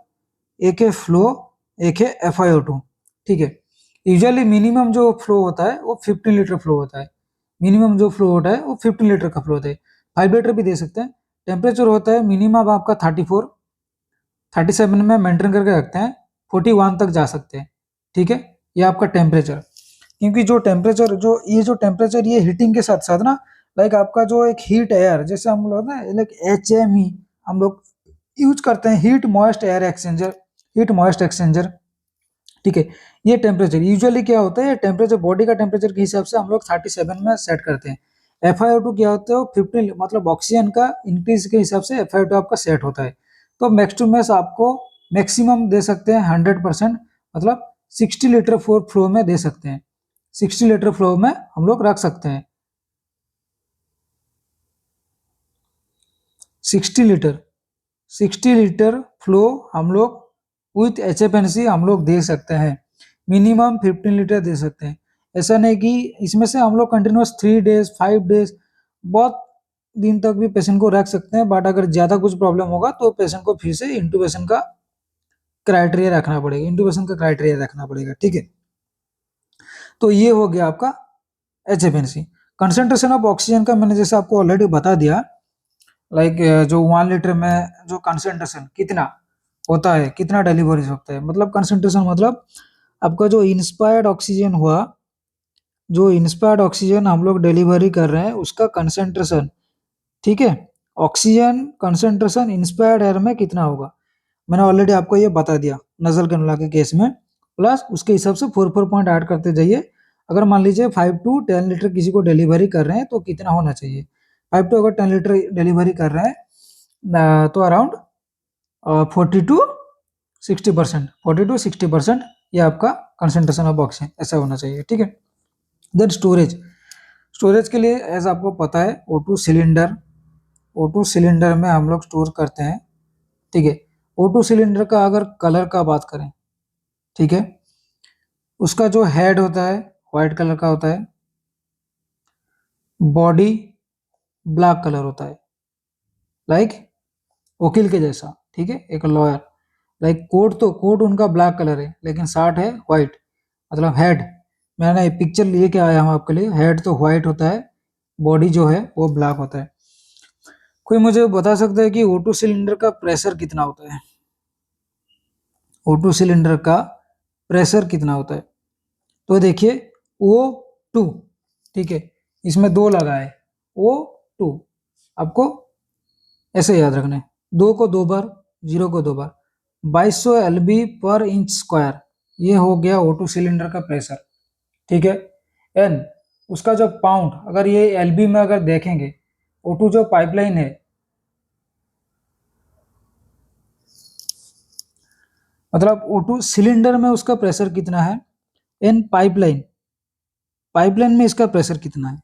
एक है फ्लो, एक है FiO2, ठीक है। यूजुअली मिनिमम जो फ्लो होता है वो 15 लीटर फ्लो होता है, मिनिमम जो फ्लो होता है वो 15 लीटर का फ्लो होता है। 5 लीटर भी दे सकते हैं। टेम्परेचर होता है मिनिमम आपका 34, 37 में मेंटेन करके रखते हैं, 41 तक जा सकते हैं, ठीक है। ये आपका टेम्परेचर, क्योंकि जो टेम्परेचर, जो टेम्परेचर ये हीटिंग के साथ साथ ना, लाइक आपका जो एक हीट एयर, जैसे हम लोग ना लाइक HME हम लोग यूज करते हैं, heat moist air exchanger, heat moist exchanger, ठीक है। ये टेम्परेचर यूजुअली क्या होता है, टेम्परेचर बॉडी का टेम्परेचर के हिसाब से हम लोग 37 में सेट करते हैं। FiO2 क्या होता है, 50, मतलब ऑक्सीजन का इंक्रीज के हिसाब से FiO2 आपका सेट होता है। तो मैक्स टू मैक्स आपको मैक्सिमम दे सकते हैं 100%, मतलब 60 लीटर फ्लो में दे सकते हैं, 60 लीटर फ्लो में हम लोग रख सकते हैं, 60 लीटर, 60 लीटर फ्लो हम लोग विथ HFNC हम लोग दे सकते हैं। मिनिमम 15 लीटर दे सकते हैं। ऐसा नहीं कि इसमें से हम लोग कंटिन्यूस 3 डेज 5 डेज बहुत दिन तक भी पेशेंट को रख सकते हैं, बट अगर ज़्यादा कुछ प्रॉब्लम होगा तो पेशेंट को फिर से इंटूबेशन का क्राइटेरिया रखना पड़ेगा, इंटूबेशन का क्राइटेरिया रखना पड़ेगा, ठीक है। तो ये हो गया आपका HFNC। कंसंट्रेशन ऑफ ऑक्सीजन का मैंने जैसे आपको ऑलरेडी बता दिया, लाइक जो 1 लीटर में जो कंसंट्रेशन कितना होता है, कितना डिलीवरी होता है, मतलब कंसंट्रेशन मतलब आपका जो इंस्पायर्ड ऑक्सीजन हुआ, जो इंस्पायर्ड ऑक्सीजन हम लोग डिलीवरी कर रहे हैं उसका कंसंट्रेशन, ठीक है। ऑक्सीजन कंसंट्रेशन इंस्पायर्ड एयर में कितना होगा, मैंने ऑलरेडी आपको ये बता दिया नजल कैनुला के केस में, प्लस उसके हिसाब से 4 पॉइंट ऐड करते जाइए। अगर मान लीजिए 5 टू 10 लीटर किसी को डिलीवरी कर रहे हैं तो कितना होना चाहिए, 5 टू अगर 10 लीटर डिलीवरी कर रहे हैं तो अराउंड 40 to 60%, 40 to 60% ये आपका कंसंट्रेशन ऑफ ऑक्सीजन ऐसा होना चाहिए, ठीक है। देन स्टोरेज, स्टोरेज के लिए एज आपको पता है O2 सिलेंडर, O2 सिलेंडर में हम लोग स्टोर करते हैं, ठीक है। O2 सिलेंडर का अगर कलर का बात करें, ठीक है, उसका जो हेड होता है व्हाइट कलर का होता है, बॉडी ब्लैक कलर होता है, लाइक वकील के जैसा, ठीक है, एक लॉयर। लाइक कोट उनका ब्लैक कलर है लेकिन शर्ट है व्हाइट, मतलब हेड, मैंने पिक्चर लिए के आया हूँ आपके लिए, हेड तो व्हाइट होता है, बॉडी जो है वो ब्लैक होता है। कोई मुझे बता सकता है कि O2 सिलेंडर का प्रेशर कितना होता है, O2 सिलेंडर का प्रेशर कितना होता है? तो देखिए O2, ठीक है, इसमें 2 लगा है, O2 आपको ऐसे याद रखना है, 2 को 2 बार, 0 को 2 बार, 2200 LB पर इंच स्क्वायर, ये हो गया O2 सिलेंडर का प्रेशर, ठीक है। एन उसका जो पाउंड, अगर ये LB में अगर देखेंगे, O2 जो पाइपलाइन है, मतलब O2 सिलेंडर में उसका प्रेशर कितना है, एन पाइपलाइन, पाइपलाइन में इसका प्रेशर कितना है,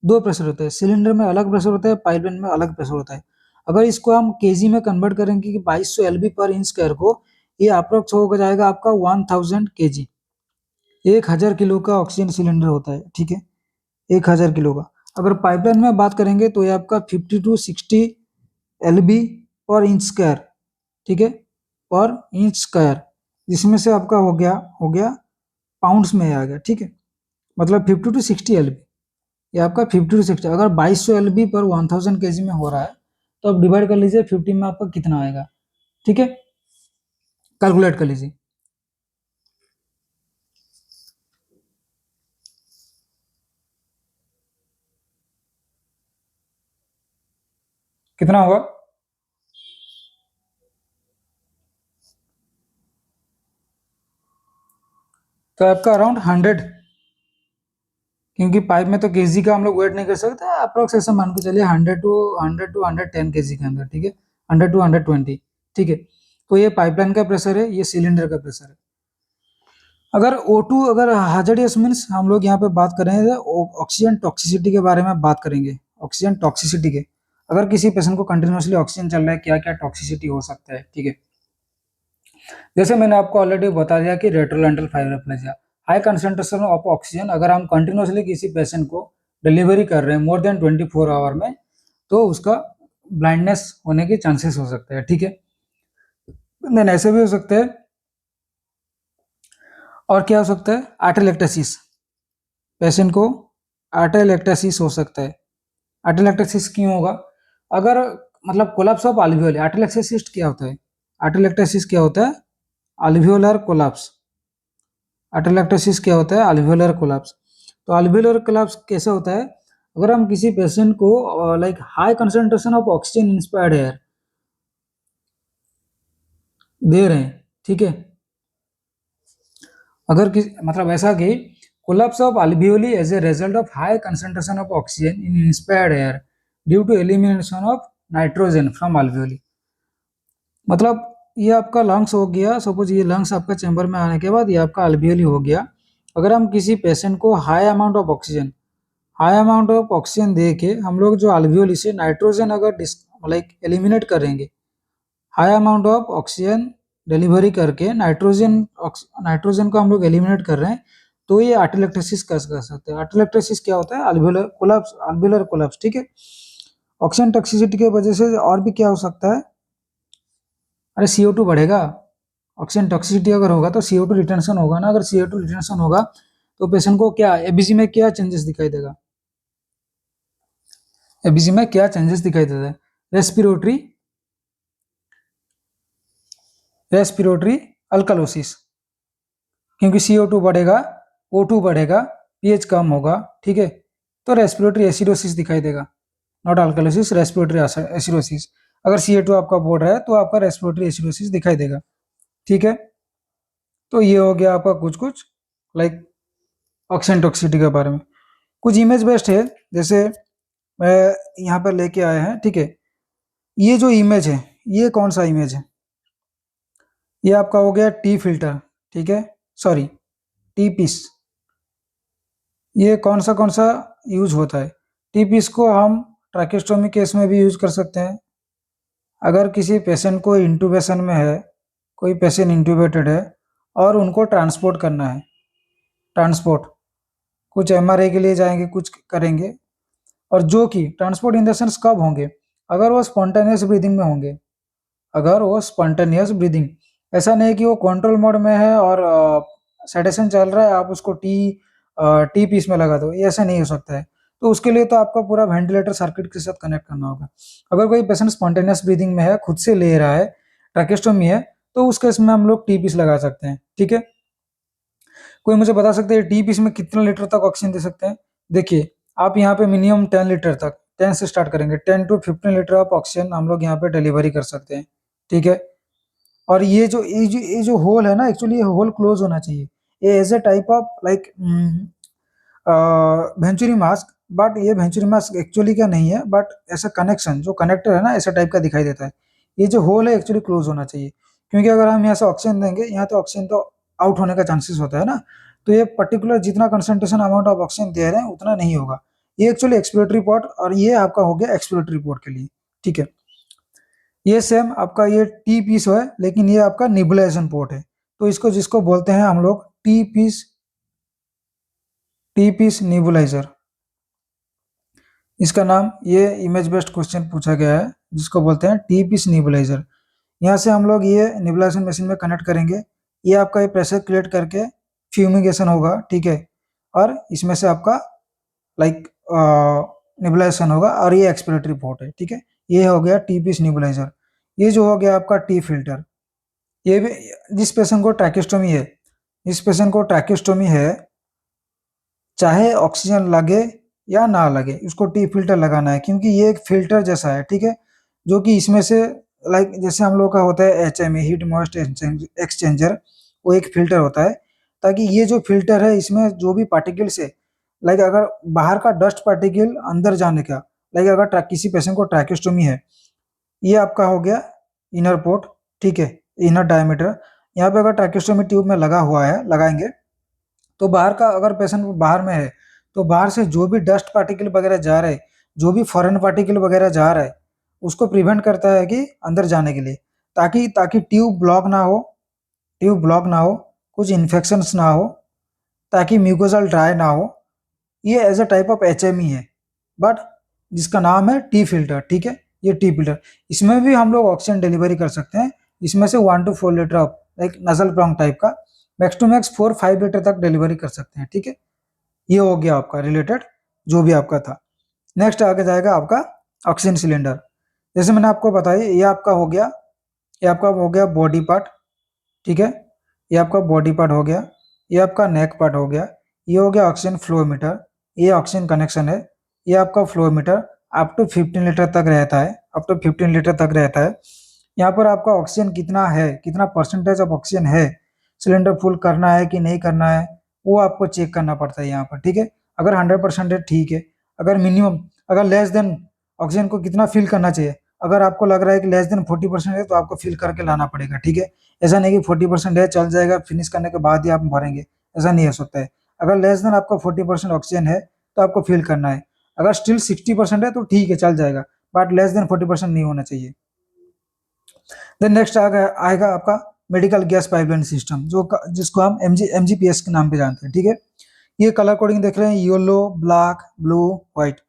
2 प्रेशर होते हैं, सिलेंडर में अलग प्रेशर होता है, पाइपलाइन में अलग प्रेशर होता है। अगर इसको हम केजी में कन्वर्ट करेंगे कि 2200 LB पर इंच स्क्वायर को, ये अप्रोक्स हो जाएगा आपका 1000 kg, 1000 किलो का ऑक्सीजन सिलेंडर होता है, ठीक है, 1000 किलो का। अगर पाइपलाइन में बात करेंगे तो ये आपका 50 to 60 LB पर इंच स्क्वायर, ठीक है, पर इंच स्क्वायर, जिसमें से आपका हो गया पाउंड्स में आ गया, ठीक है, मतलब 50 to 60 LB, ये आपका 50 to 60, अगर 2200 LB पर 1000 kg में हो रहा है तो आप डिवाइड कर लीजिए 50 में, आपका कितना आएगा, ठीक है, कैलकुलेट कर लीजिए कितना होगा। तो आपका अराउंड 100, क्योंकि पाइप में तो केजी का हम लोग वेट नहीं कर सकते, अप्रोक्स ऐसा मान के चलिए 100 to 110 kg के अंदर, ठीक है, 100 to 120, ठीक है। तो ये पाइपलाइन का प्रेशर है, ये सिलेंडर का प्रेशर है। अगर O2 अगर हाजरियस मीन्स हम लोग यहाँ पे बात करें ऑक्सीजन टॉक्सिसिटी के बारे में बात करेंगे, ऑक्सीजन टॉक्सिसिटी के, अगर किसी पेशेंट को कंटिन्यूसली ऑक्सीजन चल रहा है क्या क्या टॉक्सिसिटी हो सकता है, ठीक है। जैसे मैंने आपको ऑलरेडी बता दिया कि retrolental fibroplasia, high concentration of oxygen, अगर हम कंटिन्यूसली किसी पेशेंट को डिलीवरी कर रहे हैं मोर देन 24 आवर में, तो उसका ब्लाइंडनेस होने के चांसेस हो सकते हैं, ठीक है। देन ऐसे भी हो सकते हैं, और क्या हो सकता है, आर्टेलेक्टेसिस, पेशेंट को आर्टेलेक्टेसिस हो सकता है। आर्टेलेक्टेसिस क्यों होगा, अगर मतलब कोलैप्स ऑफ अल्वियोली, आर्टेलेक्टेसिस क्या होता है, आर्टेलेक्टेसिस क्या होता है, अल्वियोलर कोलैप्स, अटेलेक्टोसिस क्या होता है, अल्वियोलर कोलैप्स। तो अल्वियोलर कोलैप्स कैसे होता है, अगर हम किसी पेशेंट को like high concentration of oxygen inspired air दे रहे हैं, ठीक है, अगर किस मतलब ऐसा कि collapse of alveoli as a result of high concentration of oxygen in inspired air due to elimination of nitrogen from alveoli, मतलब ये आपका लंग्स हो गया, सपोज ये लंग्स आपका चैम्बर में आने के बाद ये आपका अल्वियोली हो गया। अगर हम किसी पेशेंट को high amount of oxygen, high amount of oxygen दे के हम लोग जो अल्वियोली से नाइट्रोजन अगर लाइक एलिमिनेट करेंगे, high amount of oxygen delivery करके नाइट्रोजन को हम लोग एलिमिनेट कर रहे हैं, तो ये ऑटोइलेक्ट्रोसिस कर सकते हैं। ऑटोइलेक्ट्रोसिस क्या होता है? अल्वेओलर कोलैप्स, ठीक है। ऑक्सीजन टॉक्सिसिटी की वजह से और भी क्या हो सकता है? अरे CO2 बढ़ेगा। ऑक्सीजन टॉक्सिसिटी अगर होगा तो CO2 रिटेंशन होगा ना, अगर CO2 रिटेंशन होगा तो पेशेंट को क्या एबीसी में क्या चेंजेस दिखाई देगा? एबीसी में क्या चेंजेस दिखाई देता है? रेस्पिरेटरी अल्कलोसिस, क्योंकि CO2 बढ़ेगा, O2 बढ़ेगा, पीएच कम होगा, ठीक है। तो रेस्पिरेटरी एसिडोसिस दिखाई देगा, नॉट अल्कलोसिस, रेस्पिरेटरी एसिडोसिस। अगर CO2 आपका बढ़ रहा है तो आपका रेस्पिरेटरी एसिडोसिस दिखाई देगा, ठीक है। तो ये हो गया आपका कुछ कुछ लाइक ऑक्सीजन टॉक्सिसिटी के बारे में। कुछ इमेज बेस्ड है, जैसे मैं यहाँ पर लेके आए हैं, ठीक है। ये जो इमेज है, ये कौन सा इमेज है? ये आपका हो गया टी फिल्टर, ठीक है, सॉरी टी पीस। ये कौन सा यूज होता है? टी पीस को हम ट्रैकेस्टोमी केस में भी यूज कर सकते हैं। अगर किसी पेशेंट को इंटूबेशन में है, कोई पेशेंट इंटूबेटेड है और उनको ट्रांसपोर्ट करना है, ट्रांसपोर्ट कुछ एमआरआई के लिए जाएंगे, कुछ करेंगे, और जो कि ट्रांसपोर्ट इन द सेंस कब होंगे? अगर वो स्पॉन्टेनियस ब्रीदिंग में होंगे, अगर वो स्पॉन्टेनियस ब्रीदिंग, ऐसा नहीं कि वो कंट्रोल मोड में है और सेडेशन चल रहा है, आप उसको टी पीस में लगा दो, ये ऐसा नहीं हो सकता है। तो उसके लिए तो आपका पूरा वेंटिलेटर सर्किट के साथ कनेक्ट करना होगा। अगर कोई पेशेंट स्पॉन्टेनियस ब्रीदिंग में है, खुद से ले रहा है, ट्रैकेस्टोमी है, तो उस केस में हम लोग टी पीस लगा सकते हैं, ठीक है। कोई मुझे बता सकते हैं टी पीस में कितना लीटर तक ऑक्सीजन दे सकते हैं? देखिए, आप यहाँ पे मिनिमम 10 लीटर तक, 10 से स्टार्ट करेंगे, 10 to 15 लीटर ऑफ ऑक्सीजन हम लोग यहाँ पे डिलीवरी कर सकते हैं, ठीक है। और ये जो होल है ना, एक्चुअली ये होल क्लोज होना चाहिए। ये as a type of like venturi mask, but ये वेंचुरी मास्क एक्चुअली क्या नहीं है, बट ऐसा कनेक्शन जो कनेक्टर है ना, ऐसा टाइप का दिखाई देता है। ये जो होल है एक्चुअली क्लोज होना चाहिए, क्योंकि अगर हम यहाँ से ऑक्सीजन देंगे, यहाँ तो ऑक्सीजन तो आउट होने का चांसेस होता है ना, तो ये पर्टिकुलर जितना कंसंट्रेशन अमाउंट ऑफ ऑक्सीजन दे रहे हैं उतना नहीं होगा। ये एक्चुअली एक्सप्लोरेटरी पोर्ट, और ये आपका हो गया एक्सप्लोरेटरी पोर्ट के लिए, ठीक है। ये सेम आपका ये टी पीस है, लेकिन ये आपका निबुलाइजेशन पोर्ट है। तो इसको जिसको बोलते हैं हम लोग टी पीस निबुलाइजर, इसका नाम, ये इमेज बेस्ड क्वेश्चन पूछा गया है, जिसको बोलते हैं टी पीस निबुलाइजर। यहाँ से हम लोग ये निबुलाइजेशन मशीन में कनेक्ट करेंगे, ये आपका ये प्रेशर क्रिएट करके फ्यूमिगेशन होगा, ठीक है। और इसमें से आपका लाइक निबुलाइजेशन होगा, और ये एक्सपिरेटरी पोर्ट है, ठीक है। ये हो गया टी पीस निबुलाइजर। ये जो हो गया आपका टी फिल्टर, ये भी, जिस पेशेंट को ट्रैकेस्टोमी है, जिस पेशेंट को ट्रैकेस्टोमी है, चाहे ऑक्सीजन लगे या ना लगे, उसको टी फिल्टर लगाना है, क्योंकि ये एक फिल्टर जैसा है, ठीक है। जो कि इसमें से लाइक जैसे हम लोग का होता है HME, हीट मॉइस्चर एक्सचेंजर, वो एक फिल्टर होता है, ताकि ये जो फिल्टर है, इसमें जो भी पार्टिकल्स है, लाइक अगर बाहर का डस्ट पार्टिकल अंदर जाने का, लाइक अगर किसी पेशेंट को ट्रैकेस्टोमी है, ये आपका हो गया इनर पोर्ट, ठीक है, इनर डायमीटर। यहाँ पे अगर ट्रैकेस्टोमी ट्यूब में लगा हुआ है, लगाएंगे, तो बाहर का, अगर पेशेंट बाहर में है, तो बाहर से जो भी डस्ट पार्टिकल वगैरह जा रहे, जो भी फॉरेन पार्टिकल वगैरह जा रहा है, उसको प्रिवेंट करता है कि अंदर जाने के लिए, ताकि ताकि ट्यूब ब्लॉक ना हो, ट्यूब ब्लॉक ना हो, कुछ इन्फेक्शंस ना हो, ताकि म्यूकोजल ड्राई ना हो। ये as a type of HME है, बट जिसका नाम है टी फिल्टर, ठीक है। ये टी फिल्टर, इसमें भी हम लोग ऑक्सीजन डिलीवरी कर सकते हैं। इसमें से 1 to 4 litre of like nasal prong type का, मैक्स टू मैक्स 4-5 लीटर तक डिलीवरी कर सकते हैं, ठीक है। ये हो गया आपका रिलेटेड, जो भी आपका था। नेक्स्ट आगे जाएगा आपका ऑक्सीजन सिलेंडर। जैसे मैंने आपको बताया, ये आपका हो गया, ये आपका हो गया बॉडी पार्ट, ठीक है। ये आपका बॉडी पार्ट हो गया, ये आपका नेक पार्ट हो गया, ये हो गया ऑक्सीजन फ्लो मीटर, ये ऑक्सीजन कनेक्शन है, ये आपका flow meter up to 15 litre तक रहता है, अप टू 15 लीटर तक रहता है। यहाँ पर आपका ऑक्सीजन कितना है, कितना परसेंटेज ऑफ ऑक्सीजन है, सिलेंडर फुल करना है कि नहीं करना है, वो आपको चेक करना पड़ता है यहाँ पर, ठीक है। अगर 100% है, ठीक है। अगर मिनिमम, अगर लेस देन, ऑक्सीजन को कितना फिल करना चाहिए, अगर आपको लग रहा है कि लेस देन 40% है, तो आपको फिल करके लाना पड़ेगा, ठीक है। ऐसा नहीं कि 40% है, चल जाएगा, फिनिश करने के बाद ही आप भरेंगे, ऐसा नहीं हो सकता है। अगर लेस देन आपका 40% ऑक्सीजन है, तो आपको फिल करना है। अगर स्टिल 60% है तो ठीक है, चल जाएगा, बट लेस देन 40% नहीं होना चाहिए। देन नेक्स्ट आएगा आपका मेडिकल गैस पाइपलाइन सिस्टम, जिसको हम एमजीपीएस के नाम पे जानते हैं, ठीक है। ये कलर कोडिंग देख रहे हैं, yellow, black, blue, white.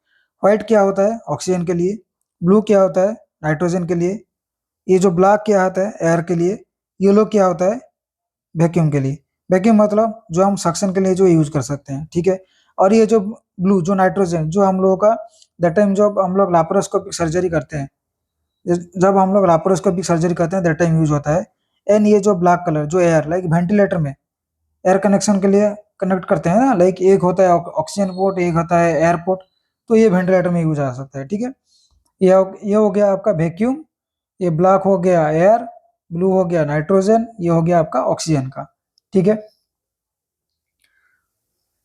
White क्या होता है? ऑक्सीजन के लिए। ब्लू क्या होता है? नाइट्रोजन के लिए। ये जो ब्लैक क्या होता है? एयर के लिए। येलो क्या होता है? वैक्यूम के लिए। वैक्यूम मतलब जो हम सक्शन के लिए जो यूज कर सकते हैं, ठीक है। और ये जो ब्लू, जो नाइट्रोजन, जो हम लोगों का दैट टाइम जब हम लोग लाप्रोस्कोपिक सर्जरी करते हैं, जब हम लोग लाप्रोस्कोपिक सर्जरी करते हैं दैट टाइम यूज होता है। एंड ये जो ब्लैक कलर, जो एयर, लाइक वेंटिलेटर में एयर कनेक्शन के लिए कनेक्ट करते हैं ना, लाइक एक होता है ऑक्सीजन पोर्ट, एक होता है एयर पोर्ट, तो ये वेंटिलेटर में यूज आ सकता है, ठीक है। ये हो गया आपका वैक्यूम, ये ब्लैक हो गया एयर, ब्लू हो गया नाइट्रोजन, ये हो गया आपका ऑक्सीजन का, ठीक है।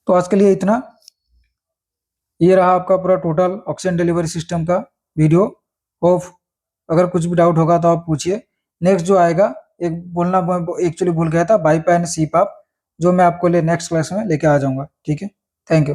तो आज के लिए इतना। ये रहा आपका पूरा टोटल ऑक्सीजन डिलीवरी सिस्टम का वीडियो। होप अगर कुछ भी डाउट होगा तो आप पूछिए। नेक्स्ट जो आएगा, एक बोलना एक्चुअली भूल गया था, बाईपैन सीपाप, जो मैं आपको ले नेक्स्ट क्लास में लेके आ जाऊंगा, ठीक है। Thank you.